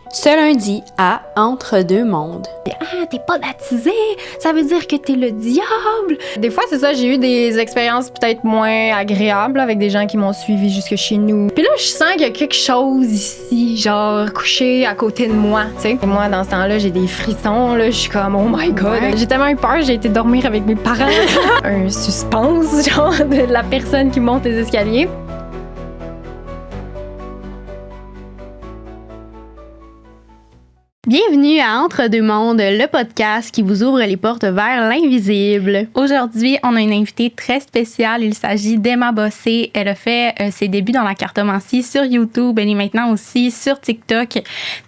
Ce lundi à Entre deux mondes. Ah, t'es pas baptisé, ça veut dire que t'es le diable. Des fois, c'est ça, j'ai eu des expériences peut-être moins agréables avec des gens qui m'ont suivi jusque chez nous. Puis là, je sens qu'il y a quelque chose ici, genre couché à côté de moi, tu sais. Et moi, dans ce temps-là, j'ai des frissons, là, je suis comme, oh my god. Ouais. J'ai tellement eu peur, j'ai été dormir avec mes parents. Un suspense, genre, de la personne qui monte les escaliers. Bienvenue à Entre deux mondes, le podcast qui vous ouvre les portes vers l'invisible. Aujourd'hui, on a une invitée très spéciale. Il s'agit d'Emma Bossé. Elle a fait ses débuts dans la cartomancie sur YouTube. Elle est maintenant aussi sur TikTok.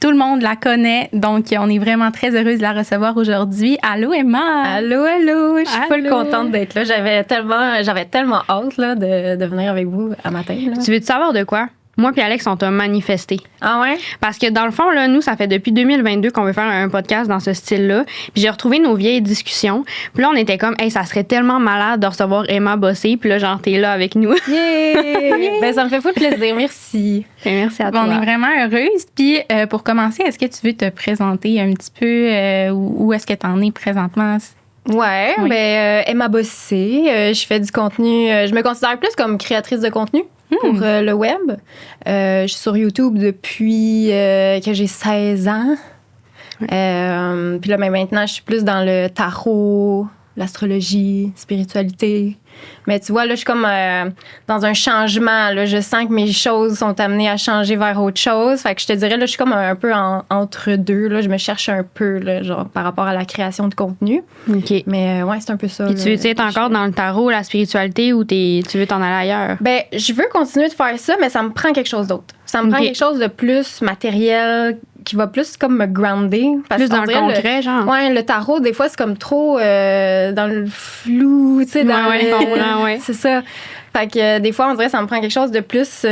Tout le monde la connaît, donc on est vraiment très heureuse de la recevoir aujourd'hui. Allô, Emma! Allô, allô! Je suis full contente d'être là. J'avais tellement hâte là, de venir avec vous à matin. Là. Tu veux-tu savoir de quoi? Moi puis Alex, on t'a manifesté. Ah ouais? Parce que dans le fond, là, nous, ça fait depuis 2022 qu'on veut faire un podcast dans ce style-là. Puis j'ai retrouvé nos vieilles discussions. Puis là, on était comme, hey, ça serait tellement malade de recevoir Emma Bossé. Puis là, genre, t'es là avec nous. Yeah! Ben, ça me fait fou plaisir. Merci. Merci à toi. On est vraiment heureuse. Puis pour commencer, est-ce que tu veux te présenter un petit peu où est-ce que tu en es présentement? Ouais, oui. Emma Bossé. Je fais du contenu. Je me considère plus comme créatrice de contenu. Pour le web. Je suis sur YouTube depuis que j'ai 16 ans. Puis là, maintenant, je suis plus dans le tarot, l'astrologie, spiritualité. Mais tu vois, là, je suis comme dans un changement. Là. Je sens que mes choses sont amenées à changer vers autre chose. Fait que je te dirais, là, je suis comme un peu entre deux. Là. Je me cherche un peu, là, genre, par rapport à la création de contenu. OK. Mais ouais, c'est un peu ça. Puis tu veux être encore dans le tarot, la spiritualité, ou tu veux t'en aller ailleurs? Ben, je veux continuer de faire ça, mais ça me prend quelque chose d'autre. Ça me prend quelque chose de plus matériel, qui va plus comme me grounder. Parce plus dans le concret, genre? Ouais, le tarot, des fois, c'est comme trop dans le flou, tu sais. Ouais. C'est ça. Fait que des fois, on dirait que ça me prend quelque chose de plus...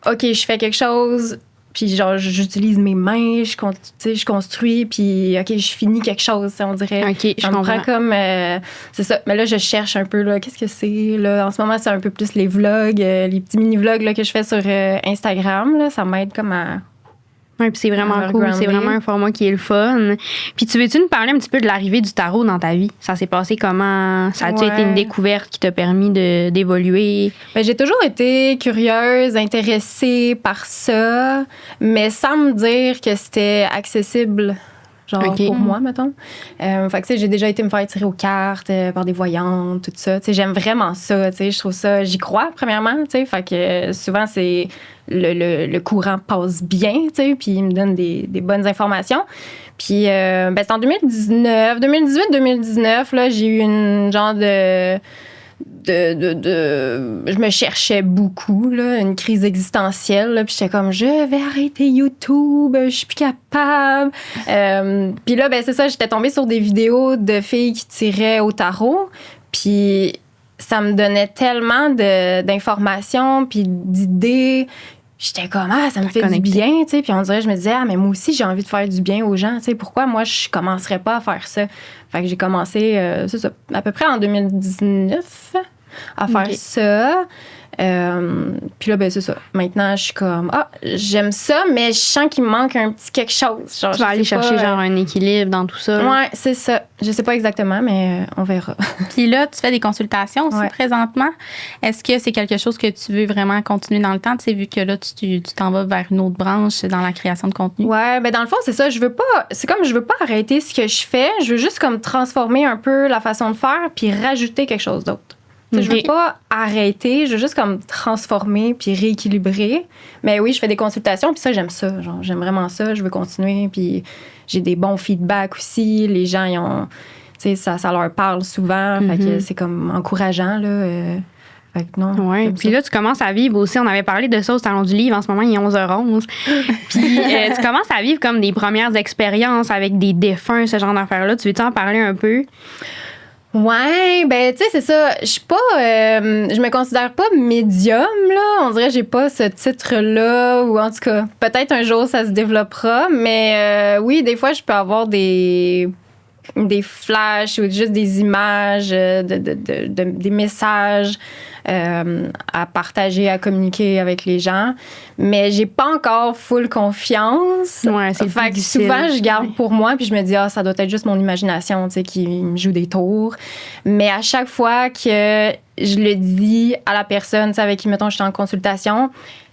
OK, je fais quelque chose, puis genre, j'utilise mes mains, je construis, puis OK, je finis quelque chose, on dirait. OK, ça me prend comme... c'est ça. Mais là, je cherche un peu, là, qu'est-ce que c'est? Là, en ce moment, c'est un peu plus les vlogs, les petits mini-vlogs là, que je fais sur Instagram. Là, ça m'aide comme à... Oui, puis c'est vraiment cool. C'est vraiment un format qui est le fun. Puis tu veux-tu nous parler un petit peu de l'arrivée du tarot dans ta vie? Ça s'est passé comment? Ça a-tu été une découverte qui t'a permis d'évoluer? Ben, j'ai toujours été curieuse, intéressée par ça, mais sans me dire que c'était accessible. Genre pour moi, mettons. Fait que, j'ai déjà été me faire tirer aux cartes par des voyantes, tout ça. T'sais, j'aime vraiment ça. Je trouve ça... J'y crois, premièrement. Fait que souvent, c'est... Le courant passe bien, puis il me donne des bonnes informations. Puis, c'est en 2018-2019, là, j'ai eu une genre de... Je me cherchais beaucoup, là, une crise existentielle. Là, puis j'étais comme, je vais arrêter YouTube, je suis plus capable. Puis là, c'est ça, j'étais tombée sur des vidéos de filles qui tiraient au tarot. Puis ça me donnait tellement d'informations, puis d'idées. J'étais comme, ça me fait du bien, tu sais. Puis on dirait, je me disais, mais moi aussi, j'ai envie de faire du bien aux gens, tu sais. Pourquoi moi, je commencerais pas à faire ça? Fait que j'ai commencé, c'est ça, à peu près en 2019 à faire ça. Puis là, c'est ça. Maintenant, je suis comme, j'aime ça, mais je sens qu'il me manque un petit quelque chose. Genre, tu vas aller chercher genre un équilibre dans tout ça. Ouais, c'est ça. Je sais pas exactement, mais on verra. Puis là, tu fais des consultations aussi présentement. Est-ce que c'est quelque chose que tu veux vraiment continuer dans le temps? Tu sais, vu que là, tu t'en vas vers une autre branche dans la création de contenu. Ouais, dans le fond, c'est ça. Je veux pas arrêter ce que je fais. Je veux juste comme transformer un peu la façon de faire puis rajouter quelque chose d'autre. Okay. Je veux pas arrêter, je veux juste comme transformer puis rééquilibrer. Mais oui, je fais des consultations puis ça, j'aime ça. Genre, j'aime vraiment ça, je veux continuer puis j'ai des bons feedbacks aussi. Les gens, ils ont... Tu sais, ça leur parle souvent. Fait que c'est comme encourageant, là. Fait que non. Ouais. Puis là, tu commences à vivre aussi. On avait parlé de ça au Salon du Livre. En ce moment, il est 11h11. Puis tu commences à vivre comme des premières expériences avec des défunts, ce genre d'affaires-là. Tu veux-tu en parler un peu? Ouais, tu sais, c'est ça. Je suis pas... je me considère pas médium, là. On dirait que j'ai pas ce titre-là. Ou en tout cas, peut-être un jour, ça se développera. Mais oui, des fois, je peux avoir des flashs ou juste des images, des messages à partager, à communiquer avec les gens. Mais j'ai pas encore full confiance. Ouais, c'est fait que difficile. souvent, je garde pour moi, puis je me dis, ça doit être juste mon imagination, tu sais, qui me joue des tours. Mais à chaque fois que je le dis à la personne, tu sais, avec qui, mettons, je suis en consultation,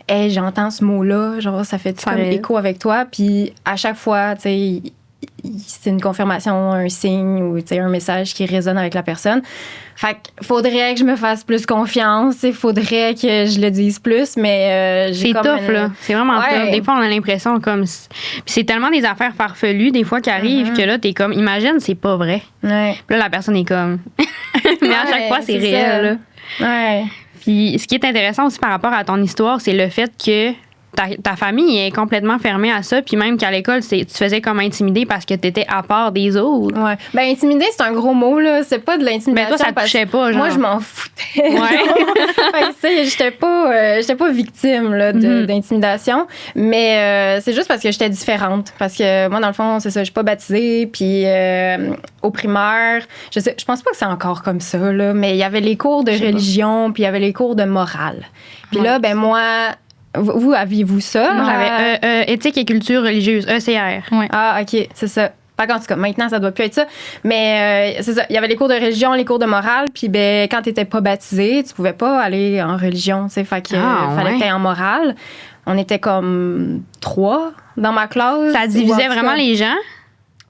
hey, j'entends ce mot-là, genre, ça fait comme écho avec toi. Puis à chaque fois, tu sais, c'est une confirmation, un signe ou tu sais, un message qui résonne avec la personne. Fait qu'il faudrait que je me fasse plus confiance, il faudrait que je le dise plus, mais j'ai c'est comme tough, là. C'est vraiment tough. Des fois, on a l'impression comme... Puis c'est tellement des affaires farfelues, des fois, qui arrivent, que là, t'es comme... Imagine, c'est pas vrai. Ouais. Puis là, la personne est comme... mais à chaque fois, c'est réel, là. Ouais. Puis ce qui est intéressant aussi par rapport à ton histoire, c'est le fait que ta famille est complètement fermée à ça, puis même qu'à l'école, tu te faisais comme intimider parce que tu étais à part des autres. Ouais. Ben, intimider, c'est un gros mot, là. C'est pas de l'intimidation. Mais toi, ça te touchait pas, genre. Moi, je m'en foutais. Ouais. Fait que, j'étais pas victime, là, d'intimidation. Mais c'est juste parce que j'étais différente. Parce que moi, dans le fond, c'est ça, je suis pas baptisée. Puis au primaire, je pense pas que c'est encore comme ça, là. Mais il y avait les cours de religion, puis il y avait les cours de morale. Puis là, ben moi... Vous, aviez-vous ça? Moi, j'avais éthique et culture religieuse, ECR. Ouais. Ah, OK, c'est ça. En tout cas, maintenant, ça doit plus être ça. Mais c'est ça. Il y avait les cours de religion, les cours de morale. Puis ben, quand tu n'étais pas baptisé, tu pouvais pas aller en religion. Fait que fallait que tu aies en morale. On était comme 3 dans ma classe. Ça divisait vraiment les gens?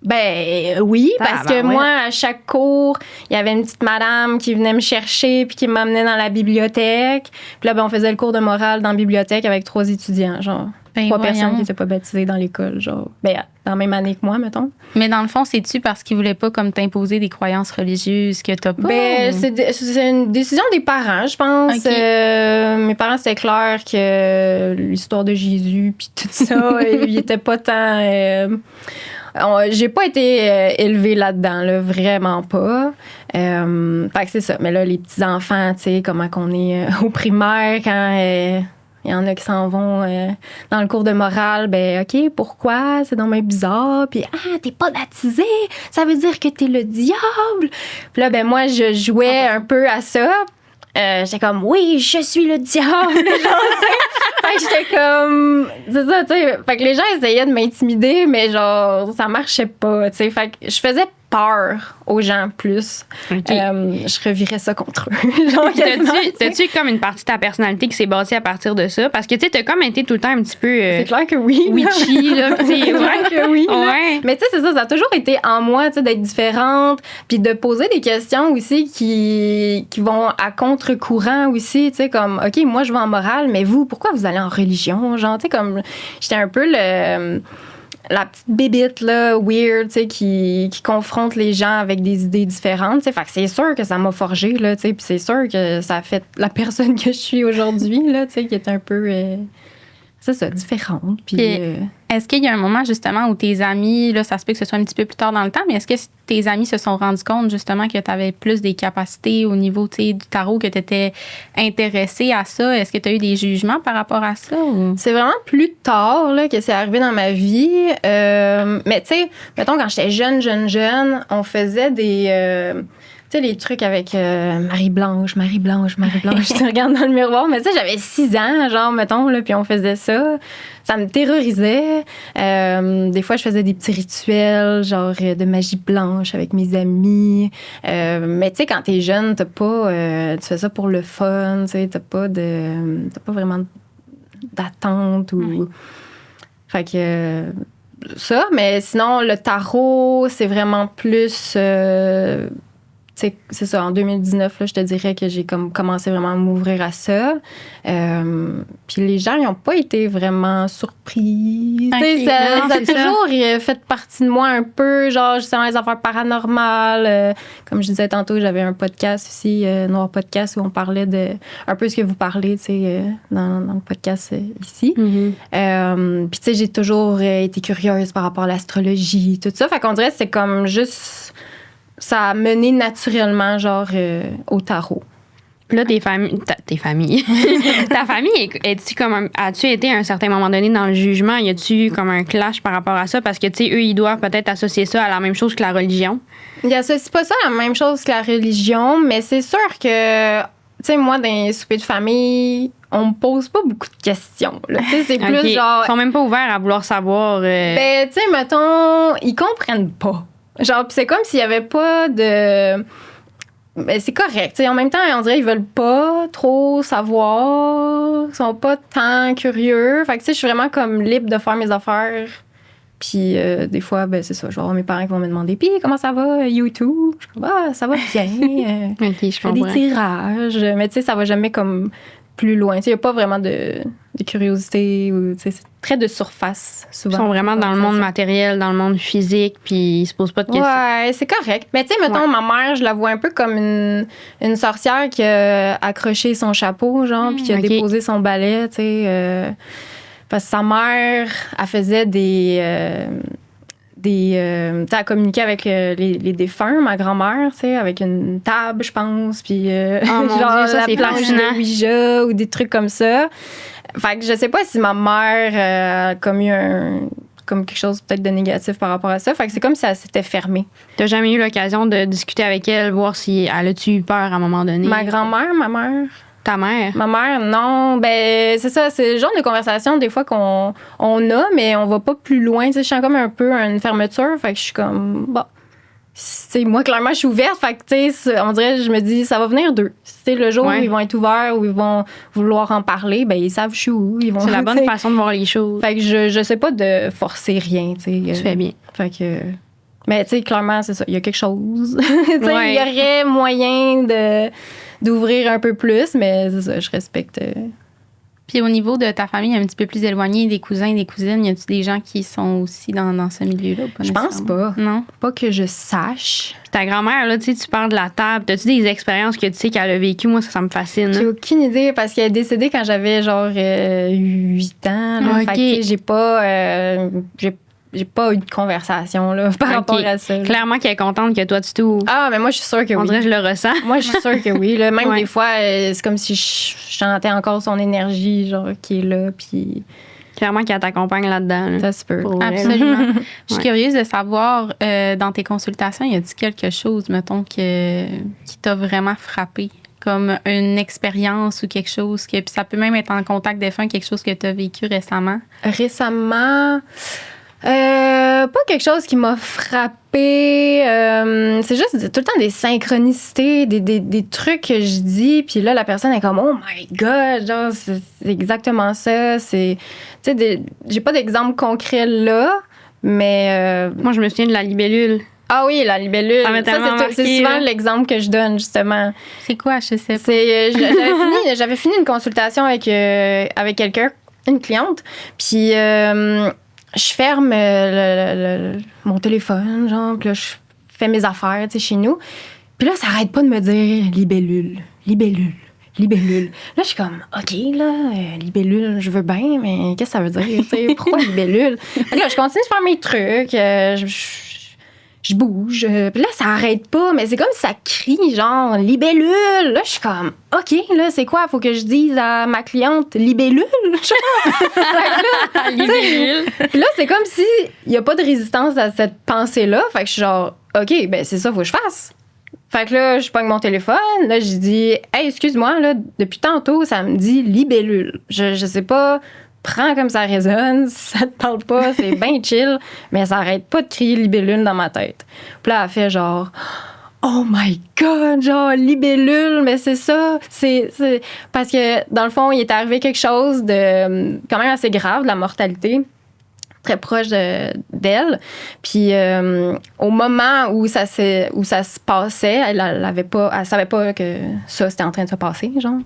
Ben oui, parce que moi, à chaque cours, il y avait une petite madame qui venait me chercher puis qui m'amenait dans la bibliothèque. Puis là, ben, on faisait le cours de morale dans la bibliothèque avec 3 étudiants, genre. 3 personnes qui n'étaient pas baptisées dans l'école, genre. Ben, dans la même année que moi, mettons. Mais dans le fond, c'est-tu parce qu'ils voulaient pas comme t'imposer des croyances religieuses que t'as pas? Ben, c'est une décision des parents, je pense. Okay. Mes parents, c'était clair que l'histoire de Jésus puis tout ça, il était pas tant... j'ai pas été élevée là-dedans, là, vraiment pas. Fait que c'est ça. Mais là, les petits-enfants, tu sais, comment qu'on est au primaire quand il y en a qui s'en vont dans le cours de morale, ben OK, pourquoi? C'est donc bien bizarre. Puis, t'es pas baptisé, ça veut dire que t'es le diable. Puis là, ben moi, je jouais un peu à ça. J'étais comme, oui, je suis le diable. Fait que j'étais comme, c'est ça, tu sais. Fait que les gens essayaient de m'intimider, mais genre, ça marchait pas, tu sais. Fait que je faisais peur aux gens plus. Okay. Je revirais ça contre eux. Genre, t'as-tu comme une partie de ta personnalité qui s'est bâtie à partir de ça? Parce que, tu sais, t'as comme été tout le temps un petit peu... c'est clair que oui. Witchy, là. C'est clair que oui. Ouais. Mais tu sais, c'est ça, ça a toujours été en moi, tu sais, d'être différente, puis de poser des questions aussi qui vont à contre-courant aussi, tu sais, comme, OK, moi, je vais en morale, mais vous, pourquoi vous allez en religion? Genre, tu sais, comme, j'étais un peu la petite bébite, là, weird, tu sais, qui confronte les gens avec des idées différentes, tu sais. Fait que c'est sûr que ça m'a forgé, là, tu sais, puis c'est sûr que ça a fait la personne que je suis aujourd'hui, là, tu sais, qui est un peu... c'est ça, différente. Puis, est-ce qu'il y a un moment, justement, où tes amis, là, ça se peut que ce soit un petit peu plus tard dans le temps, mais est-ce que tes amis se sont rendus compte, justement, que tu avais plus des capacités au niveau, tu sais, du tarot, que tu étais intéressée à ça? Est-ce que tu as eu des jugements par rapport à ça? Ou? C'est vraiment plus tard, là, que c'est arrivé dans ma vie. Mais, tu sais, mettons, quand j'étais jeune, on faisait des... tu sais, les trucs avec Marie-Blanche. Tu regardes dans le miroir. Mais tu sais, j'avais 6 ans, genre, mettons, là, puis on faisait ça. Ça me terrorisait. Des fois, je faisais des petits rituels, genre de magie blanche avec mes amis. Mais tu sais, quand t'es jeune, t'as pas... tu fais ça pour le fun, tu sais, t'as pas vraiment d'attente ou... Fait que... ça, mais sinon, le tarot, c'est vraiment plus... c'est ça, en 2019, là, je te dirais que j'ai comme commencé vraiment à m'ouvrir à ça. Puis les gens, ils n'ont pas été vraiment surpris. Okay, ça a toujours fait partie de moi un peu, genre, justement, les affaires paranormales. Comme je disais tantôt, j'avais un podcast aussi, Noir Podcast, où on parlait de un peu ce que vous parlez, tu sais, dans le podcast ici. Mm-hmm. Puis, tu sais, j'ai toujours été curieuse par rapport à l'astrologie, tout ça. Fait qu'on dirait que c'est comme juste... ça a mené naturellement, genre, au tarot. Puis là, ta famille, as-tu été à un certain moment donné dans le jugement? Y a-tu comme un clash par rapport à ça? Parce que, tu sais, eux, ils doivent peut-être associer ça à la même chose que la religion. Ils associent pas ça à la même chose que la religion, mais c'est sûr que sais, moi, dans les soupers de famille, on me pose pas beaucoup de questions. Là. C'est plus genre. Ils sont même pas ouverts à vouloir savoir. Ben, tu sais, mettons, ils comprennent pas. Genre, pis c'est comme s'il y avait pas de. Ben, c'est correct. T'sais, en même temps, on dirait qu'ils veulent pas trop savoir. Ils sont pas tant curieux. Fait que, tu sais, je suis vraiment comme libre de faire mes affaires. Puis, des fois, ben, c'est ça. Je vais avoir mes parents qui vont me demander, puis, comment ça va, YouTube? Je suis comme, ça va bien. OK, je fais des tirages. Mais, tu sais, ça va jamais comme plus loin. Il n'y a pas vraiment de curiosité. C'est très de surface, souvent. Ils sont vraiment dans le monde matériel, dans le monde physique, puis ils se posent pas de questions. Ouais, c'est correct. Mais tu sais, mettons, ma mère, je la vois un peu comme une sorcière qui a accroché son chapeau, genre, puis qui a déposé son balai, tu sais. Parce que sa mère, elle faisait elle communiquait avec les défunts, ma grand-mère, tu sais, avec une table, je pense, puis mon Dieu, ça, c'est planche fascinant. de Ouija ou des trucs comme ça. Fait que je sais pas si ma mère a comme eu comme quelque chose peut-être de négatif par rapport à ça. Fait que c'est comme si elle s'était fermée. T'as jamais eu l'occasion de discuter avec elle, voir si elle a-tu eu peur à un moment donné? Ma grand-mère, ma mère... Ta mère? Ma mère, non. Ben, c'est ça. C'est le genre de conversation, des fois, qu'on a, mais on va pas plus loin. Tu sais, je sens comme un peu une fermeture. Fait que je suis comme, bon. C'est moi, clairement, je suis ouverte. Fait que, tu sais, on dirait, je me dis, ça va venir d'eux. C'est le jour où ils vont être ouverts, où ils vont vouloir en parler, ben, ils savent je suis où. C'est la bonne façon de voir les choses. Fait que je sais pas de forcer rien, tu sais. Tu fais bien. Fait que. Mais, tu sais, clairement, c'est ça. Il y a quelque chose. Tu sais, il y aurait moyen d'ouvrir un peu plus, mais c'est ça, je respecte. Puis au niveau de ta famille un petit peu plus éloignée, des cousins, des cousines, y a-tu des gens qui sont aussi dans ce milieu-là? Je pense pas. Non? Pas que je sache. Puis ta grand-mère, là, tu sais, tu parles de la table. T'as-tu des expériences que tu sais qu'elle a vécues? Moi, ça me fascine. J'ai aucune idée parce qu'elle est décédée quand j'avais genre 8 ans. Là. Fait que, j'ai pas eu de conversation là, par rapport à ça. Là. Clairement qu'elle est contente que toi, tu t'ouvres. Ah, mais moi, je suis sûre que oui. On dirait que je le ressens. Moi, je suis sûre que oui. Là. Même des fois, c'est comme si je sentais encore son énergie genre, qui est là. Puis... Clairement qu'elle t'accompagne là-dedans. Là. Ça se peut. Absolument. Je suis curieuse de savoir, dans tes consultations, y a-t-il quelque chose, mettons, qui t'a vraiment frappé? Comme une expérience ou quelque chose que... Puis ça peut même être en contact défunt, quelque chose que tu as vécu récemment. Récemment... pas quelque chose qui m'a frappée. C'est juste tout le temps des synchronicités, des trucs que je dis, puis là, la personne est comme « Oh my God! » Genre, c'est exactement ça. Tu sais, j'ai pas d'exemple concret là, mais... Moi, je me souviens de la libellule. Ah oui, la libellule. C'est souvent l'exemple que je donne, justement. C'est quoi? Je sais pas. J'avais fini une consultation avec quelqu'un, une cliente, puis... je ferme mon téléphone, genre, puis là, je fais mes affaires, tu sais, chez nous. Puis là, ça arrête pas de me dire libellule, libellule, libellule. Là, je suis comme, OK, là, libellule, je veux bien, mais qu'est-ce que ça veut dire, tu sais, pourquoi libellule? Là, je continue de faire mes trucs, je bouge. Puis là, ça arrête pas, mais c'est comme si ça crie, genre, libellule. Là, je suis comme, OK, là, c'est quoi? Faut que je dise à ma cliente, libellule? Libellule. Puis là, c'est comme si il n'y a pas de résistance à cette pensée-là. Fait que je suis genre, OK, ben c'est ça, faut que je fasse. Fait que là, je pogne mon téléphone. Là, je dis, hey, excuse-moi, là, depuis tantôt, ça me dit libellule. Je sais pas. Prends comme ça résonne, si ça te parle pas, c'est bien chill, mais ça arrête pas de crier libellule dans ma tête. Puis là, elle fait genre, oh my God, genre libellule, mais c'est ça. C'est parce que dans le fond, il est arrivé quelque chose de quand même assez grave, de la mortalité, très proche d'elle. Puis au moment où ça se passait, elle savait pas que ça c'était en train de se passer, genre.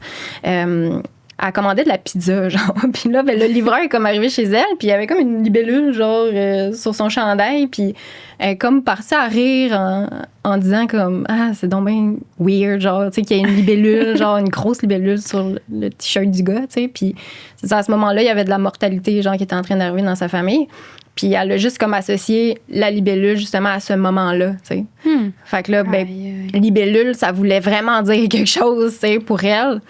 Elle commandait de la pizza, genre. Puis là, ben, le livreur est comme arrivé chez elle, puis il y avait comme une libellule, genre, sur son chandail, puis elle est comme partie à rire en disant comme, ah, c'est donc bien weird, genre, tu sais, qu'il y a une libellule, genre, une grosse libellule sur le t-shirt du gars, tu sais. Puis c'est ça, à ce moment-là, il y avait de la mortalité, genre, qui était en train d'arriver dans sa famille. Puis elle a juste comme associé la libellule, justement, à ce moment-là, tu sais. Fait que là, ben, libellule, ça voulait vraiment dire quelque chose, tu sais, pour elle.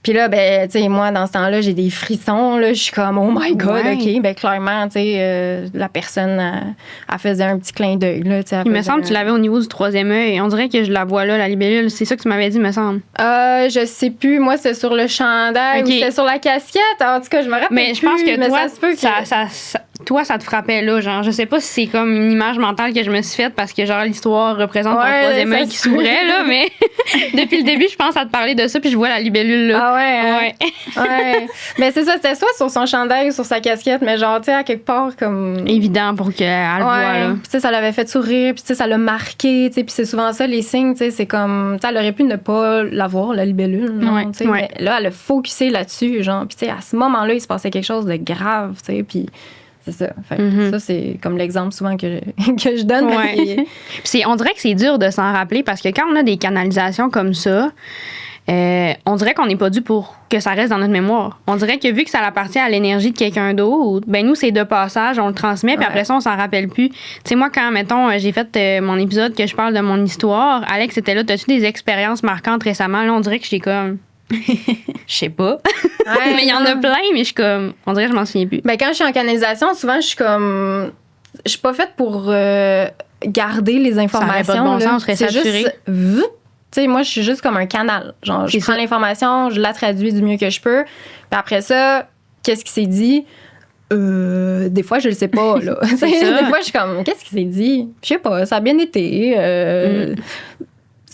Puis là, ben, tu sais, moi, dans ce temps-là, j'ai des frissons. Là, je suis comme, oh my God, OK. Ben, clairement, tu sais, la personne, elle faisait un petit clin d'œil. Là, il me semble que tu l'avais au niveau du 3e œil. On dirait que je la vois là, la libellule. C'est ça que tu m'avais dit, me semble. Je sais plus. Moi, c'est sur le chandail ou c'est sur la casquette. En tout cas, je me rappelle mais je pense que mais toi, ça se peut que... toi, ça te frappait là. Genre, je sais pas si c'est comme une image mentale que je me suis faite parce que, genre, l'histoire représente ton 3e œil qui s'ouvrait, là. Mais depuis le début, je pense à te parler de ça, puis je vois la libellule là. Ah ouais. Ouais. Mais c'est ça, c'était soit sur son chandail ou sur sa casquette, mais genre, tu sais, à quelque part, comme. Évident pour qu'elle le voie, là. Puis, tu sais, ça l'avait fait sourire, puis, tu sais, ça l'a marqué, tu sais, puis c'est souvent ça, les signes, tu sais, c'est comme. Tu sais, elle aurait pu ne pas l'avoir, la libellule, tu sais. Mais là, elle a focusé là-dessus, genre, puis, tu sais, à ce moment-là, il se passait quelque chose de grave, tu sais, puis. C'est ça. Fait ça, c'est comme l'exemple souvent que je donne. Puis on dirait que c'est dur de s'en rappeler parce que quand on a des canalisations comme ça, on dirait qu'on n'est pas dû pour que ça reste dans notre mémoire. On dirait que vu que ça appartient à l'énergie de quelqu'un d'autre, ben nous, c'est de passage, on le transmet, puis après ça, on s'en rappelle plus. Tu sais, moi, quand, mettons, j'ai fait mon épisode que je parle de mon histoire, Alex était là, t'as-tu des expériences marquantes récemment? Là, on dirait que j'étais comme... Je sais pas. Mais il y en a plein, mais je suis comme... On dirait que je m'en souviens plus. Ben, quand je suis en canalisation, souvent, je suis comme... Je suis pas faite pour garder les informations. Ça aurait pas de bon sens, on serait saturé. Tu sais, moi, je suis juste comme un canal. Genre, je prends l'information, je la traduis du mieux que je peux. Puis après ça, qu'est-ce qui s'est dit? Des fois, je le sais pas, là. Des fois, je suis comme, qu'est-ce qui s'est dit? Je sais pas, ça a bien été.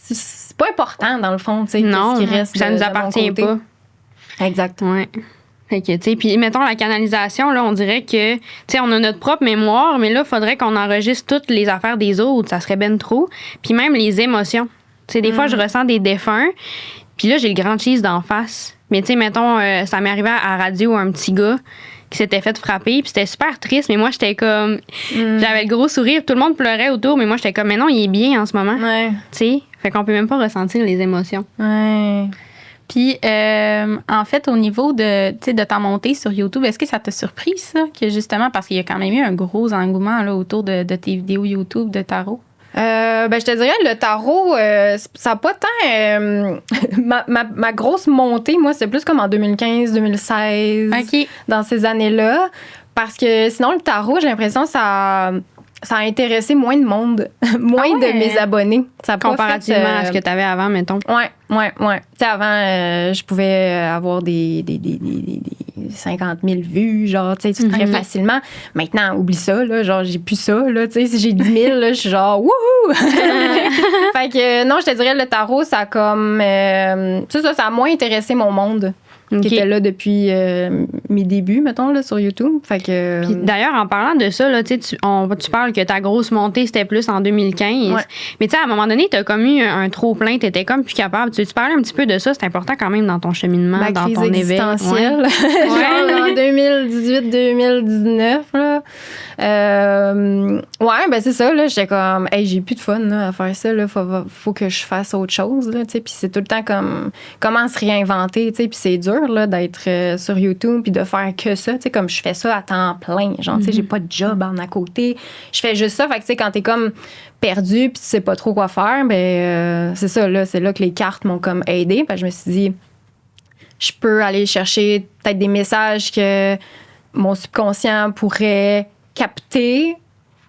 C'est pas important, dans le fond, tu sais. Non, ce qui reste ça nous appartient pas. Exact. Ouais. Fait que, tu sais, puis mettons la canalisation, là, on dirait que, tu sais, on a notre propre mémoire, mais là, il faudrait qu'on enregistre toutes les affaires des autres. Ça serait ben trop. Puis même les émotions. Tu sais, des fois, je ressens des défunts, puis là, j'ai le grand cheese d'en face. Mais tu sais, mettons, ça m'est arrivé à la radio, un petit gars qui s'était fait frapper, puis c'était super triste, mais moi, j'étais comme... J'avais le gros sourire, tout le monde pleurait autour, mais moi, j'étais comme, mais non, il est bien en ce moment. Ouais. Tu sais, fait qu'on peut même pas ressentir les émotions. Ouais. Puis, en fait, au niveau de ta montée sur YouTube, est-ce que ça t'a surpris, ça? Que justement, parce qu'il y a quand même eu un gros engouement là, autour de tes vidéos YouTube de tarot. Ben, je te dirais, le tarot, ça n'a pas tant... ma grosse montée, moi, c'est plus comme en 2015, 2016, dans ces années-là. Parce que sinon, le tarot, j'ai l'impression que ça a intéressé moins de monde, moins de mes abonnés. Ça comparativement à ce que tu avais avant, mettons. Ouais. Tu sais, avant, je pouvais avoir des 50 000 vues, genre, tu sais, très facilement. Maintenant, oublie ça, là, genre, j'ai plus ça, là, tu sais, si j'ai 10 000, là, je suis genre, wouhou! Fait que, non, je te dirais, le tarot, ça a comme, ça a moins intéressé mon monde. Qui était là depuis mes débuts, mettons, là, sur YouTube. Fait que... Puis d'ailleurs, en parlant de ça, là, tu parles que ta grosse montée, c'était plus en 2015. Ouais. Mais tu sais, à un moment donné, t'as comme eu un trop-plein, t'étais comme plus capable. Tu parlais un petit peu de ça, c'est important quand même dans ton cheminement, dans ton éveil. Existentielle. Genre en 2018-2019, là. Ben c'est ça, là. J'étais comme, hey, j'ai plus de fun là, à faire ça, là. Faut que je fasse autre chose, là, tu sais. Puis c'est tout le temps comme, comment se réinventer, tu sais. Puis c'est dur, là, d'être sur YouTube puis de faire que ça, tu sais, comme je fais ça à temps plein. Genre, tu sais, j'ai pas de job en à côté. Je fais juste ça. Fait que, tu sais, quand t'es comme perdu puis tu sais pas trop quoi faire, ben, c'est ça, là. C'est là que les cartes m'ont comme aidé. Fait que je me suis dit, je peux aller chercher peut-être des messages que mon subconscient pourrait capter,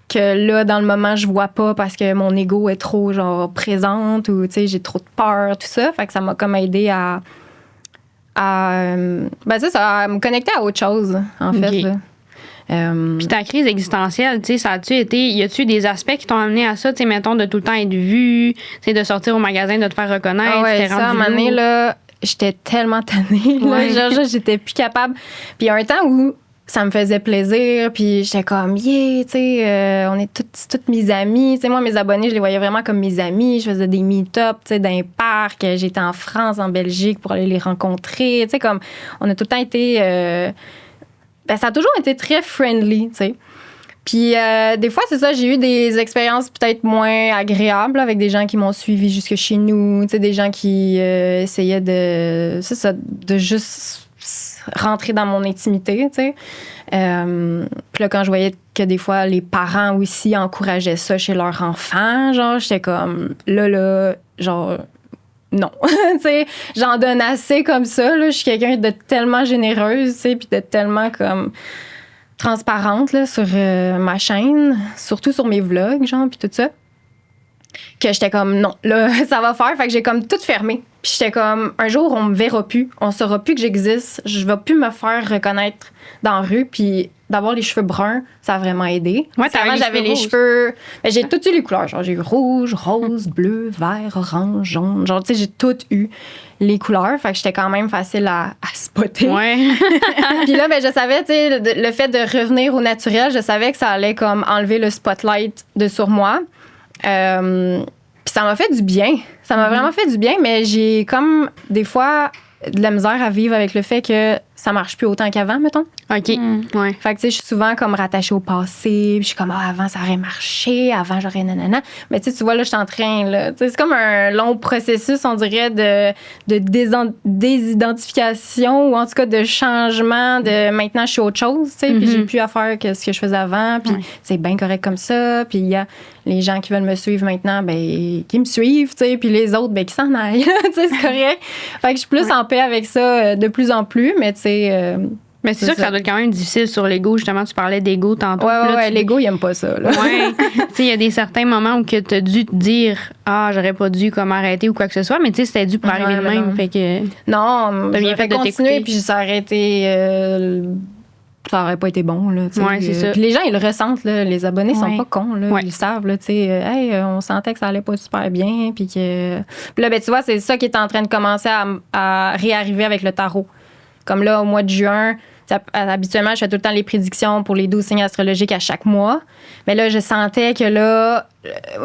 que là, dans le moment, je vois pas parce que mon ego est trop, genre, présente ou, tu sais, j'ai trop de peur, tout ça. Fait que ça m'a comme aidé à me connecter à autre chose, en fait. Là. Puis ta crise existentielle, tu sais, y a-tu des aspects qui t'ont amené à ça, tu sais, mettons, de tout le temps être vu, tu sais, de sortir au magasin, de te faire reconnaître? Ah ouais, ça, à un moment donné, là, j'étais tellement tannée, là, genre, j'étais plus capable. Puis il y a un temps où ça me faisait plaisir, puis j'étais comme, tu sais, on est toutes mes amies. Tu sais, moi, mes abonnés, je les voyais vraiment comme mes amis. Je faisais des meet-ups, tu sais, dans les parcs. J'étais en France, en Belgique pour aller les rencontrer. Tu sais, comme, on a tout le temps été... ça a toujours été très friendly, tu sais. Puis des fois, c'est ça, j'ai eu des expériences peut-être moins agréables avec des gens qui m'ont suivi jusque chez nous, tu sais, des gens qui essayaient de juste rentrer dans mon intimité, tu sais. Puis là, quand je voyais que des fois, les parents aussi encourageaient ça chez leurs enfants, genre, j'étais comme, là, genre, non. Tu sais, j'en donne assez comme ça, là. Je suis quelqu'un de tellement généreuse, tu sais, puis de tellement comme transparente, là, sur ma chaîne, surtout sur mes vlogs, genre, puis tout ça, que j'étais comme, non, là, ça va faire. Fait que j'ai comme tout fermé. Puis j'étais comme, un jour, on me verra plus. On saura plus que j'existe. Je vais plus me faire reconnaître dans la rue. Puis d'avoir les cheveux bruns, ça a vraiment aidé. Ouais, avant, j'avais les cheveux... Ben, j'ai toutes eu les couleurs. Genre, j'ai eu rouge, rose, bleu, vert, orange, jaune. Genre, tu sais, j'ai toutes eu les couleurs. Fait que j'étais quand même facile à spotter. Ouais. Puis là, ben, je savais, tu sais, le fait de revenir au naturel, je savais que ça allait comme enlever le spotlight de sur moi. Puis ça m'a fait du bien. Ça m'a vraiment fait du bien, mais j'ai comme des fois de la misère à vivre avec le fait que ça marche plus autant qu'avant, mettons. OK. Ouais. Fait que, tu sais, je suis souvent comme rattachée au passé. Puis je suis comme, avant, ça aurait marché. Avant, j'aurais nanana. Mais tu vois, là, je suis en train, là. Tu sais, c'est comme un long processus, on dirait, de désidentification ou en tout cas de changement. De maintenant, je suis autre chose, tu sais. Puis j'ai plus à faire que ce que je faisais avant. Puis c'est bien correct comme ça. Puis il y a les gens qui veulent me suivre maintenant, ben, qui me suivent, tu sais. Puis les autres, ben, qui s'en aillent. Tu sais, c'est correct. Fait que je suis plus en paix avec ça de plus en plus. Mais tu sais, mais c'est sûr que ça doit être quand même difficile sur l'ego. Justement, tu parlais d'ego tantôt. Ouais, l'ego, il aime pas ça. Là. Ouais. Tu sais, il y a des certains moments où tu as dû te dire j'aurais pas dû comme arrêter ou quoi que ce soit, mais tu sais, c'était dû pour arriver de même. Non. Fait que. Non, t'as bien fait de continuer, t'écouter. puis ça aurait été. Ça aurait pas été bon, là. Ouais, c'est ça. Puis les gens, ils le ressentent, là. Les abonnés sont pas cons, là. Ouais. Ils le savent, là. Tu sais, on sentait que ça allait pas super bien, puis que. Puis là, ben, tu vois, c'est ça qui est en train de commencer à réarriver avec le tarot. Comme là, au mois de juin, habituellement, je fais tout le temps les prédictions pour les 12 signes astrologiques à chaque mois. Mais là, je sentais que là,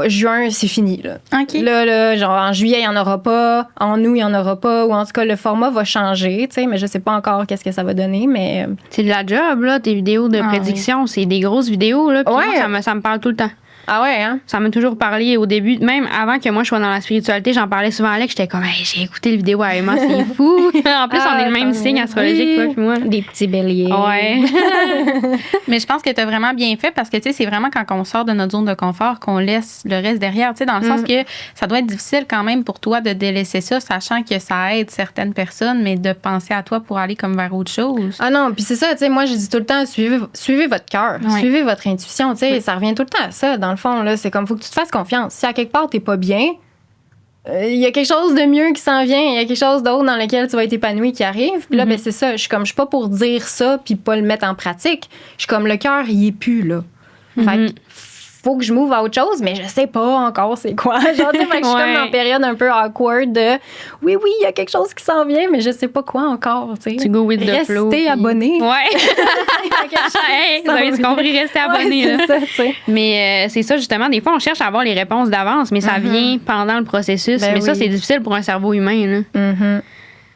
juin, c'est fini. Là. OK. Là, genre en juillet, il n'y en aura pas. En août, il n'y en aura pas. Ou en tout cas, le format va changer. Mais je ne sais pas encore qu'est-ce que ça va donner. Mais C'est de la job, là, tes vidéos de prédiction. C'est des grosses vidéos, là. Puis Ouais. moi, ça me parle tout le temps. ah ouais, hein? Ça m'a toujours parlé au début, même avant que moi je sois dans la spiritualité, j'en parlais souvent à Alex, j'étais comme j'ai écouté le vidéo à Emma, c'est fou. En plus, on est le même signe astrologique, toi puis moi. Des petits béliers. Ouais. Mais je pense que tu as vraiment bien fait parce que, tu sais, c'est vraiment quand on sort de notre zone de confort qu'on laisse le reste derrière, tu sais, dans le sens que ça doit être difficile quand même pour toi de délaisser ça, sachant que ça aide certaines personnes, mais de penser à toi pour aller comme vers autre chose. Ah non, puis c'est ça, tu sais, moi, je dis tout le temps, suivez votre cœur, Ouais. suivez votre intuition, tu sais, ça revient tout le temps à ça, dans le fond, là, c'est comme, faut que tu te fasses confiance. Si à quelque part, t'es pas bien, il y a quelque chose de mieux qui s'en vient, il y a quelque chose d'autre dans lequel tu vas être épanoui qui arrive, puis là, ben c'est ça, je suis pas pour dire ça puis pas le mettre en pratique, je suis comme, le cœur, il est plus, là. Fait que, faut que je m'ouvre à autre chose, mais je sais pas encore c'est quoi. Genre, tu sais, fait que je suis comme dans une période un peu awkward de oui, il y a quelque chose qui s'en vient, mais je sais pas quoi encore, tu sais. Tu go with the flow. Restez abonné. Ouais. Hey, vous avez compris, restez abonnés. Ouais, là. c'est ça, tu sais. Mais c'est ça, justement, des fois, on cherche à avoir les réponses d'avance, mais ça vient pendant le processus. Ben mais ça, oui. c'est difficile pour un cerveau humain. Là. Mhm.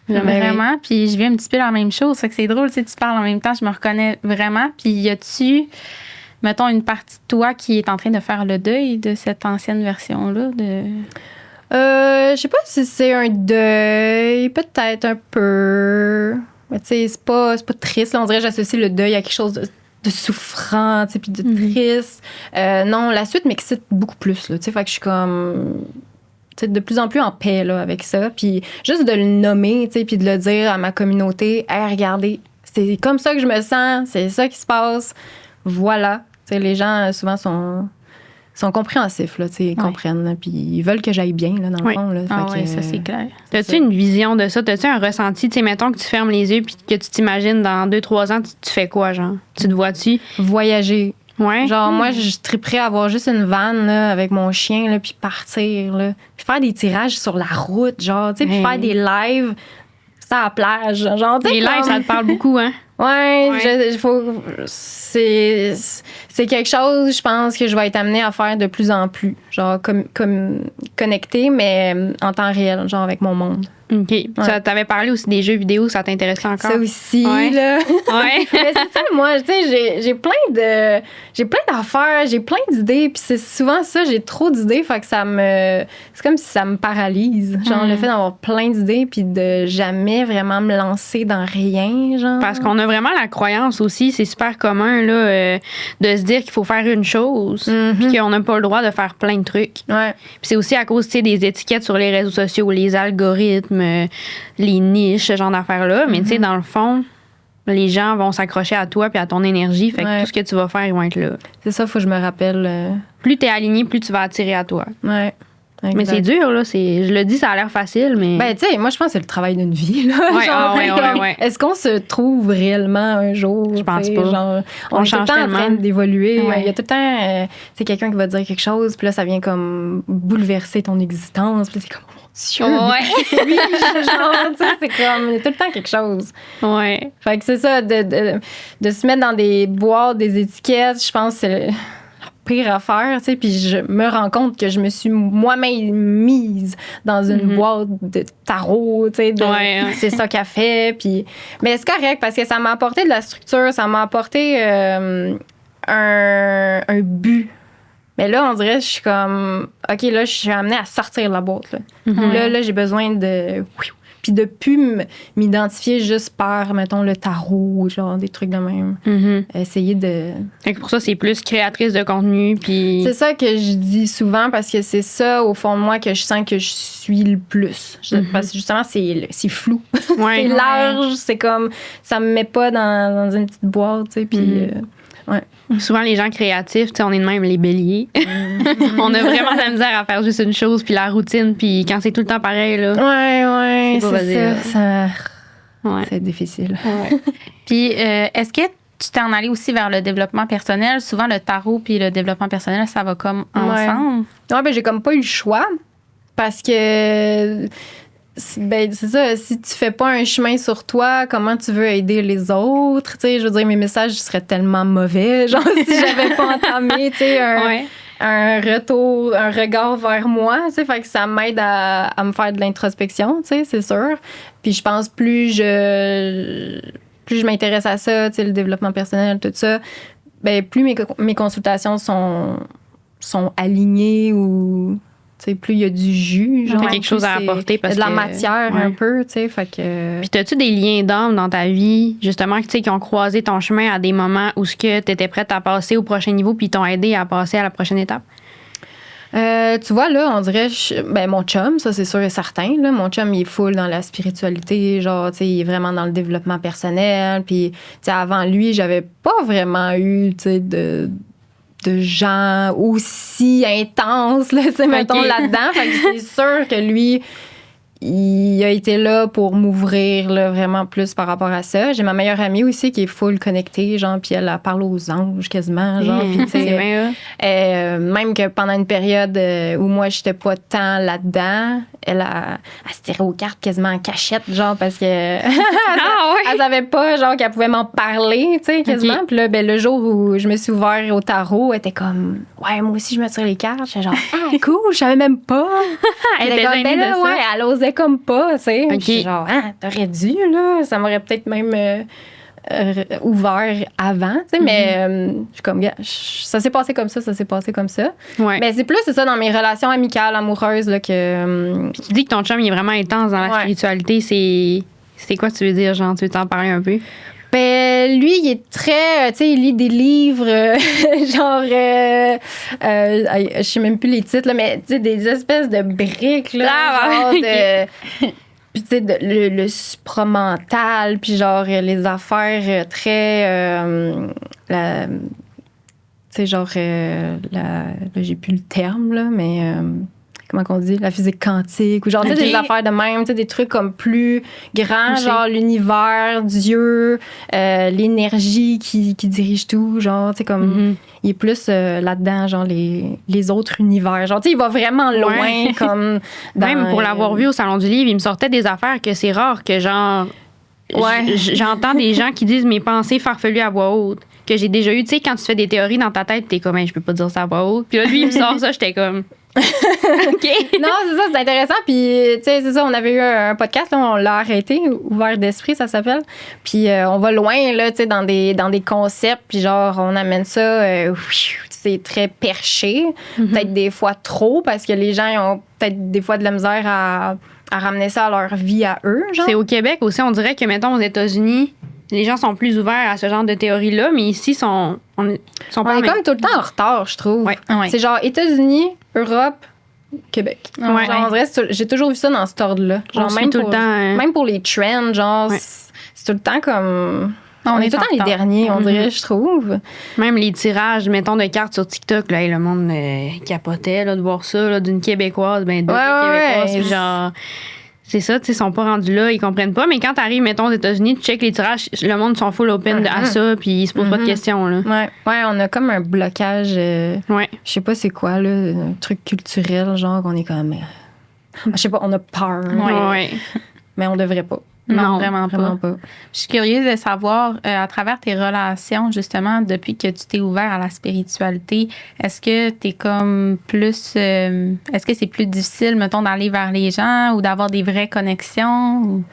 Vraiment. Ben oui. Vraiment. Puis je vis un petit peu la même chose. Fait que c'est drôle, tu sais, tu parles en même temps, je me reconnais vraiment. Puis y a-tu, mettons, une partie de toi qui est en train de faire le deuil de cette ancienne version-là? Je sais pas si c'est un deuil, peut-être un peu. Mais tu sais, c'est pas triste. Là, on dirait que j'associe le deuil à quelque chose de souffrant, tu sais, puis de triste. Non, la suite m'excite beaucoup plus, là, tu sais, fait que je suis comme... tu sais, de plus en plus en paix, là, avec ça. Puis juste de le nommer, tu sais, puis de le dire à ma communauté, « Hey, regardez, c'est comme ça que je me sens, c'est ça qui se passe. » Voilà. Tu sais, les gens, souvent, sont compréhensifs, là, tu sais, ils comprennent, là, puis ils veulent que j'aille bien, là, dans le fond. Là, Oui, ça, c'est clair. T'as-tu une vision de ça? T'as-tu un ressenti? Tu sais, mettons que tu fermes les yeux puis que tu t'imagines dans 2-3 ans, tu fais quoi, genre? Tu te vois-tu? Voyager. Ouais. Genre, moi, je triperais avoir juste une vanne, là, avec mon chien, là, puis partir, là. Puis faire des tirages sur la route, genre, tu sais, puis faire des lives à la plage, genre, tu sais. Les lives, ça te parle beaucoup, hein? Ouais. C'est quelque chose, je pense, que je vais être amenée à faire de plus en plus. Genre, comme connecter, mais en temps réel, genre avec mon monde. OK. Ça, t'avais parlé aussi des jeux vidéo, ça t'intéressait encore? Ça aussi, Ouais. là. Ouais. Mais c'est ça, moi, tu sais, j'ai plein d'affaires, j'ai plein d'idées, puis c'est souvent ça, j'ai trop d'idées, fait que c'est comme si ça me paralyse. Genre, le fait d'avoir plein d'idées, puis de jamais vraiment me lancer dans rien, genre. Parce qu'on a vraiment la croyance aussi, c'est super commun, là, de se dire qu'il faut faire une chose, puis qu'on n'a pas le droit de faire plein de trucs. Ouais. Puis c'est aussi à cause, tu sais, des étiquettes sur les réseaux sociaux, les algorithmes, les niches, ce genre d'affaires-là. Mais tu sais, dans le fond, les gens vont s'accrocher à toi puis à ton énergie. Fait que tout ce que tu vas faire, ils vont être là. C'est ça, faut que je me rappelle. Plus t'es aligné, plus tu vas attirer à toi. Ouais. Exact. Mais c'est dur, là. Je le dis, ça a l'air facile, mais. Ben, tu sais, moi, je pense que c'est le travail d'une vie, là. Ouais, genre, ouais. Est-ce qu'on se trouve réellement un jour? Je pense pas. Genre, on est tout le temps en train d'évoluer. Il y a tout le temps, c'est quelqu'un qui va te dire quelque chose, puis là, ça vient comme bouleverser ton existence. Puis là, c'est comme, oh mon Dieu. Oui, genre, tu sais, c'est comme, il y a tout le temps quelque chose. Ouais. Fait que c'est ça, de se mettre dans des boîtes, des étiquettes, je pense que c'est la pire affaire, tu sais, puis je me rends compte que je me suis moi-même mise dans une boîte de tarot, tu sais, c'est ça qu'elle fait, puis mais c'est correct parce que ça m'a apporté de la structure, ça m'a apporté un but. Mais là, on dirait, je suis comme, OK, là, je suis amenée à sortir de la boîte, là. Là, j'ai besoin de... Puis de plus m'identifier juste par, mettons, le tarot, genre des trucs de même. Essayer de... Fait que pour ça, c'est plus créatrice de contenu, puis... C'est ça que je dis souvent, parce que c'est ça, au fond de moi, que je sens que je suis le plus. Parce que justement, c'est flou. Ouais, c'est large, c'est comme... Ça me met pas dans une petite boîte, tu sais, puis... Ouais. Souvent, les gens créatifs, tu sais, on est de même les béliers. On a vraiment de la misère à faire juste une chose, puis la routine, puis quand c'est tout le temps pareil, là. Ouais, c'est ça. C'est difficile. Ouais. Puis, est-ce que tu t'es en allé aussi vers le développement personnel? Souvent, le tarot puis le développement personnel, ça va comme ensemble. Ouais, ben j'ai comme pas eu le choix, parce que... Ben, c'est ça, si tu fais pas un chemin sur toi, comment tu veux aider les autres? Tu sais, je veux dire, mes messages seraient tellement mauvais, genre, si j'avais pas entamé, tu sais, un regard vers moi, tu sais, fait que ça m'aide à me faire de l'introspection, tu sais, c'est sûr. Puis je pense, plus je m'intéresse à ça, tu sais, le développement personnel, tout ça, ben plus mes consultations sont alignées ou... T'sais, plus il y a du jus, genre. Quelque chose à apporter parce de la matière un peu, tu sais, fait que... Puis t'as-tu des liens d'âme dans ta vie, justement, qui ont croisé ton chemin à des moments où t'étais prête à passer au prochain niveau puis t'ont aidé à passer à la prochaine étape? Tu vois, là, on dirait... mon chum, ça, c'est sûr et certain, là. Mon chum, il est full dans la spiritualité, genre, tu sais, il est vraiment dans le développement personnel. Puis, tu sais, avant lui, j'avais pas vraiment eu, tu sais, de gens aussi intenses, là, tu sais, mettons, là-dedans. Fait que c'est sûr que lui, il a été là pour m'ouvrir, là, vraiment plus par rapport à ça. J'ai ma meilleure amie aussi qui est full connectée, genre, puis elle parle aux anges quasiment, genre. Puis, tu sais, même que pendant une période où moi, j'étais pas tant là-dedans, elle se tirait aux cartes quasiment en cachette, genre, parce que elle savait pas, genre, qu'elle pouvait m'en parler, tu sais, quasiment. Puis là, ben, le jour où je me suis ouvert au tarot, elle était comme, ouais, moi aussi, je me tire les cartes. J'étais genre, ah, cool, je savais même pas. Elle était comme, ben là, ouais, elle osait comme pas, tu sais. Okay. Genre, ah, t'aurais dû, là. Ça m'aurait peut-être même ouvert avant, tu sais. Mais je suis comme, ça s'est passé comme ça, ça s'est passé comme ça. Ouais. Mais c'est plus, c'est ça, dans mes relations amicales, amoureuses, là, que... Puis tu dis que ton chum, il est vraiment intense dans la spiritualité. C'est quoi tu veux dire, genre? Tu veux t'en parler un peu? Ben, lui, il est très... tu sais, il lit des livres, genre... je sais même plus les titres, là, mais tu sais, des espèces de briques, là, genre de... Puis, tu sais, le supramental, puis genre, les affaires très... tu sais, genre... là, j'ai plus le terme, là, mais... comment qu'on dit, la physique quantique, ou genre, tu sais, des affaires de même, tu sais, des trucs comme plus grands, genre l'univers, Dieu, l'énergie qui dirige tout, genre, tu sais, comme, il est plus là-dedans, genre, les autres univers, genre, tu sais, il va vraiment loin, comme... Même pour l'avoir vu au Salon du Livre, il me sortait des affaires que c'est rare que, genre... J'entends des gens qui disent mes pensées farfelues à voix haute, que j'ai déjà eu, tu sais, quand tu fais des théories dans ta tête, t'es comme, je peux pas dire ça à voix haute. Puis là, lui, il me sort ça, j'étais comme... OK. Non, c'est ça, c'est intéressant. Puis, tu sais, c'est ça, on avait eu un podcast, là, on l'a arrêté, Ouvert d'esprit, ça s'appelle. Puis, on va loin, là, tu sais, dans des concepts. Puis, genre, on amène ça, c'est très perché. Peut-être des fois trop, parce que les gens ils ont peut-être des fois de la misère à ramener ça à leur vie à eux, genre. C'est au Québec aussi, on dirait que, mettons, aux États-Unis, les gens sont plus ouverts à ce genre de théorie-là, mais ici, on est comme tout le temps en retard, je trouve. Ouais. C'est genre États-Unis, Europe, Québec. Ouais. Genre, on dirait, j'ai toujours vu ça dans cet ordre-là. Genre, On suit tout le temps, hein. même pour les trends, genre, Ouais. c'est tout le temps comme. On est tout le en temps les retard. derniers, on dirait, je trouve. Même les tirages, mettons, de cartes sur TikTok, là, hey, le monde capotait là, de voir ça, là, d'une Québécoise, ben deux Québécoises, ouais. puis genre... C'est ça, tu sais, ils sont pas rendus là, ils comprennent pas. Mais quand t'arrives, mettons, aux États-Unis, tu checkes les tirages, le monde sont full open à ça, puis ils se posent pas de questions, là. Ouais, on a comme un blocage. Ouais. Je sais pas c'est quoi, là, un truc culturel, genre, qu'on est comme. Je sais pas, on a peur. Ouais. Mais on devrait pas. Non, Non, vraiment Vraiment pas. pas. Je suis curieuse de savoir, à travers tes relations, justement, depuis que tu t'es ouvert à la spiritualité, est-ce que t'es comme plus... est-ce que c'est plus difficile, mettons, d'aller vers les gens ou d'avoir des vraies connexions? Ou...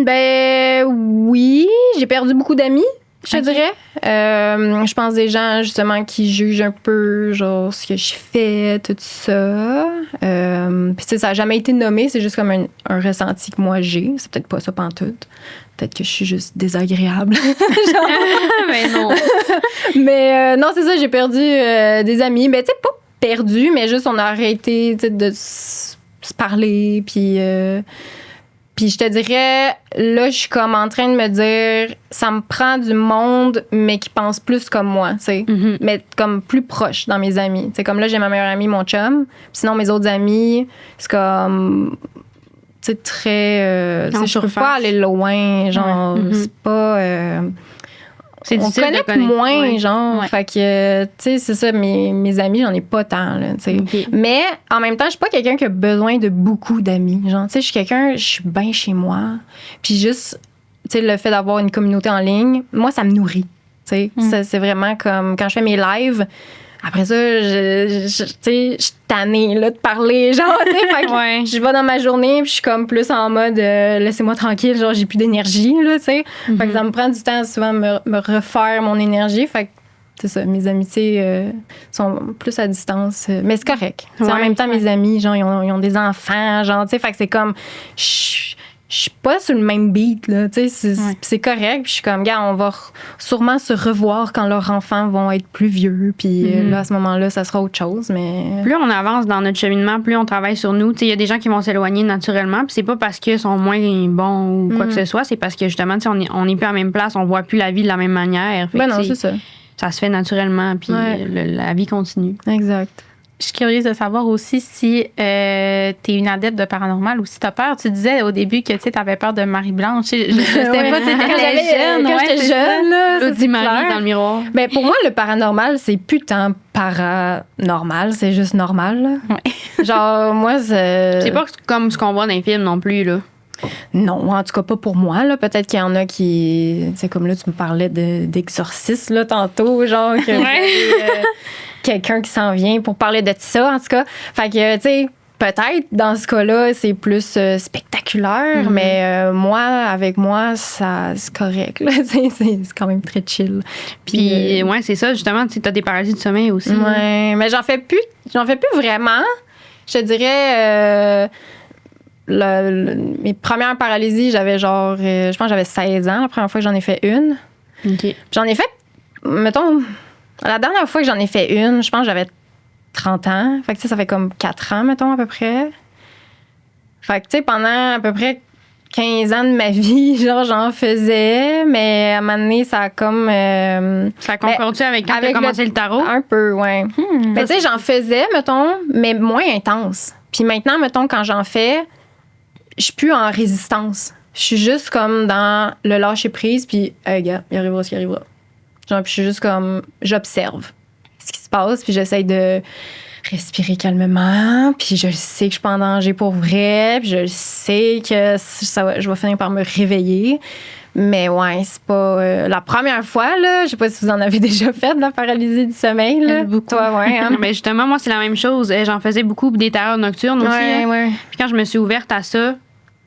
Ben oui, j'ai perdu beaucoup d'amis, je te Ok. dirais. Je pense des gens justement qui jugent un peu genre ce que je fais, tout ça. Puis tu sais, ça n'a jamais été nommé, c'est juste comme un ressenti que moi j'ai. C'est peut-être pas ça pantoute. Peut-être que je suis juste désagréable. Mais non. Mais non, c'est ça, j'ai perdu des amis. Ben tu sais, pas perdu, mais juste on a arrêté tu sais, de se parler. Puis je te dirais, là, je suis comme en train de me dire, ça me prend du monde, mais qui pense plus comme moi, tu sais. Mhm. Mais comme plus proche dans mes amis. Tu sais, comme là, j'ai ma meilleure amie, mon chum. Puis sinon, mes autres amis, c'est comme, tu sais, très... tu sais, En je peux surface. pas aller loin, genre, Ouais. Mhm. c'est pas... C'est on difficile de connecte connecter, moins, ouais. genre. Ouais. Fait que, tu sais, c'est ça, mes amis, j'en ai pas tant, là, tu sais. Ok. Mais en même temps, je suis pas quelqu'un qui a besoin de beaucoup d'amis. Genre, tu sais, je suis bien chez moi. Puis juste, tu sais, le fait d'avoir une communauté en ligne, moi, ça me nourrit. Tu sais, ça, c'est vraiment comme quand je fais mes lives. Après ça, tu sais, je suis tannée là, de parler, genre, tu sais. Fait que Ouais. je vais dans ma journée, puis je suis comme plus en mode laissez-moi tranquille, genre, j'ai plus d'énergie, là, tu sais. Fait que ça me prend du temps souvent de me refaire mon énergie. Fait que c'est ça, mes amitiés sont plus à distance. Mais c'est correct. Tu sais, en Ouais, même temps, mes amis, genre, ils ont des enfants, genre, tu sais, fait que c'est comme. Je suis pas sur le même beat, là, tu sais, c'est correct. Puis je suis comme, gars, on va sûrement se revoir quand leurs enfants vont être plus vieux. Puis là, à ce moment-là, ça sera autre chose, mais. Plus on avance dans notre cheminement, plus on travaille sur nous. Tu sais, il y a des gens qui vont s'éloigner naturellement, puis c'est pas parce qu'ils sont moins bons ou quoi que ce soit, c'est parce que justement, tu sais, on est plus à la même place, on voit plus la vie de la même manière. Fait Ben que, non, tu sais, c'est ça. ça se fait naturellement, puis Ouais. la vie continue. Exact. Je suis curieuse de savoir aussi si tu es une adepte de paranormal ou si tu as peur. Tu disais au début que tu avais peur de Marie-Blanche. Je sais Ouais. pas, tu étais jeune. Quand ouais, j'étais c'est ça. jeune, là, ça, L'autre c'est Marie clair. dans le miroir. Ben, pour moi, le paranormal, c'est plus tant paranormal, c'est juste normal. Là. Ouais. Genre, moi, C'est pas comme ce qu'on voit dans les films non plus, là. Non, en tout cas, pas pour moi. Là. Peut-être qu'il y en a qui. C'est comme là, tu me parlais d'exorcisme là, tantôt, genre, que vous avez, quelqu'un qui s'en vient pour parler de ça, en tout cas. Fait que, tu sais, peut-être dans ce cas-là, c'est plus spectaculaire, mais moi, avec moi, ça, c'est correct. Là. C'est quand même très chill. Puis, ouais, c'est ça, justement, tu as des paralysies du sommeil aussi. Ouais, mais j'en fais plus vraiment. Je te dirais, mes premières paralysies, j'avais genre, je pense que j'avais 16 ans, la première fois que j'en ai fait une. OK. J'en ai fait, mettons, la dernière fois que j'en ai fait une, je pense que j'avais 30 ans. Fait que, tu sais, ça fait comme 4 ans, mettons, à peu près. Fait que, tu sais, pendant à peu près 15 ans de ma vie, genre, j'en faisais, mais à un moment donné, ça a comme... Ça concorde-tu avec quand tu as avec commencé le tarot? un peu, ouais. Mais tu sais, j'en faisais, mettons, mais moins intense. Puis maintenant, mettons, quand j'en fais, je suis plus en résistance. Je suis juste comme dans le lâcher-prise, puis, hey, gars, il arrivera ce qui arrivera. Genre, puis je suis juste comme, j'observe ce qui se passe, puis j'essaye de respirer calmement, puis je sais que je suis pas en danger pour vrai, puis je sais que je vais finir par me réveiller. Mais ouais, c'est pas la première fois, là. Je sais pas si vous en avez déjà fait de la paralysie du sommeil, là. Beaucoup. Toi, ouais. Hein? Mais justement, moi, c'est la même chose. J'en faisais beaucoup des terreurs nocturnes aussi. Ouais, hein. ouais. Puis quand je me suis ouverte à ça,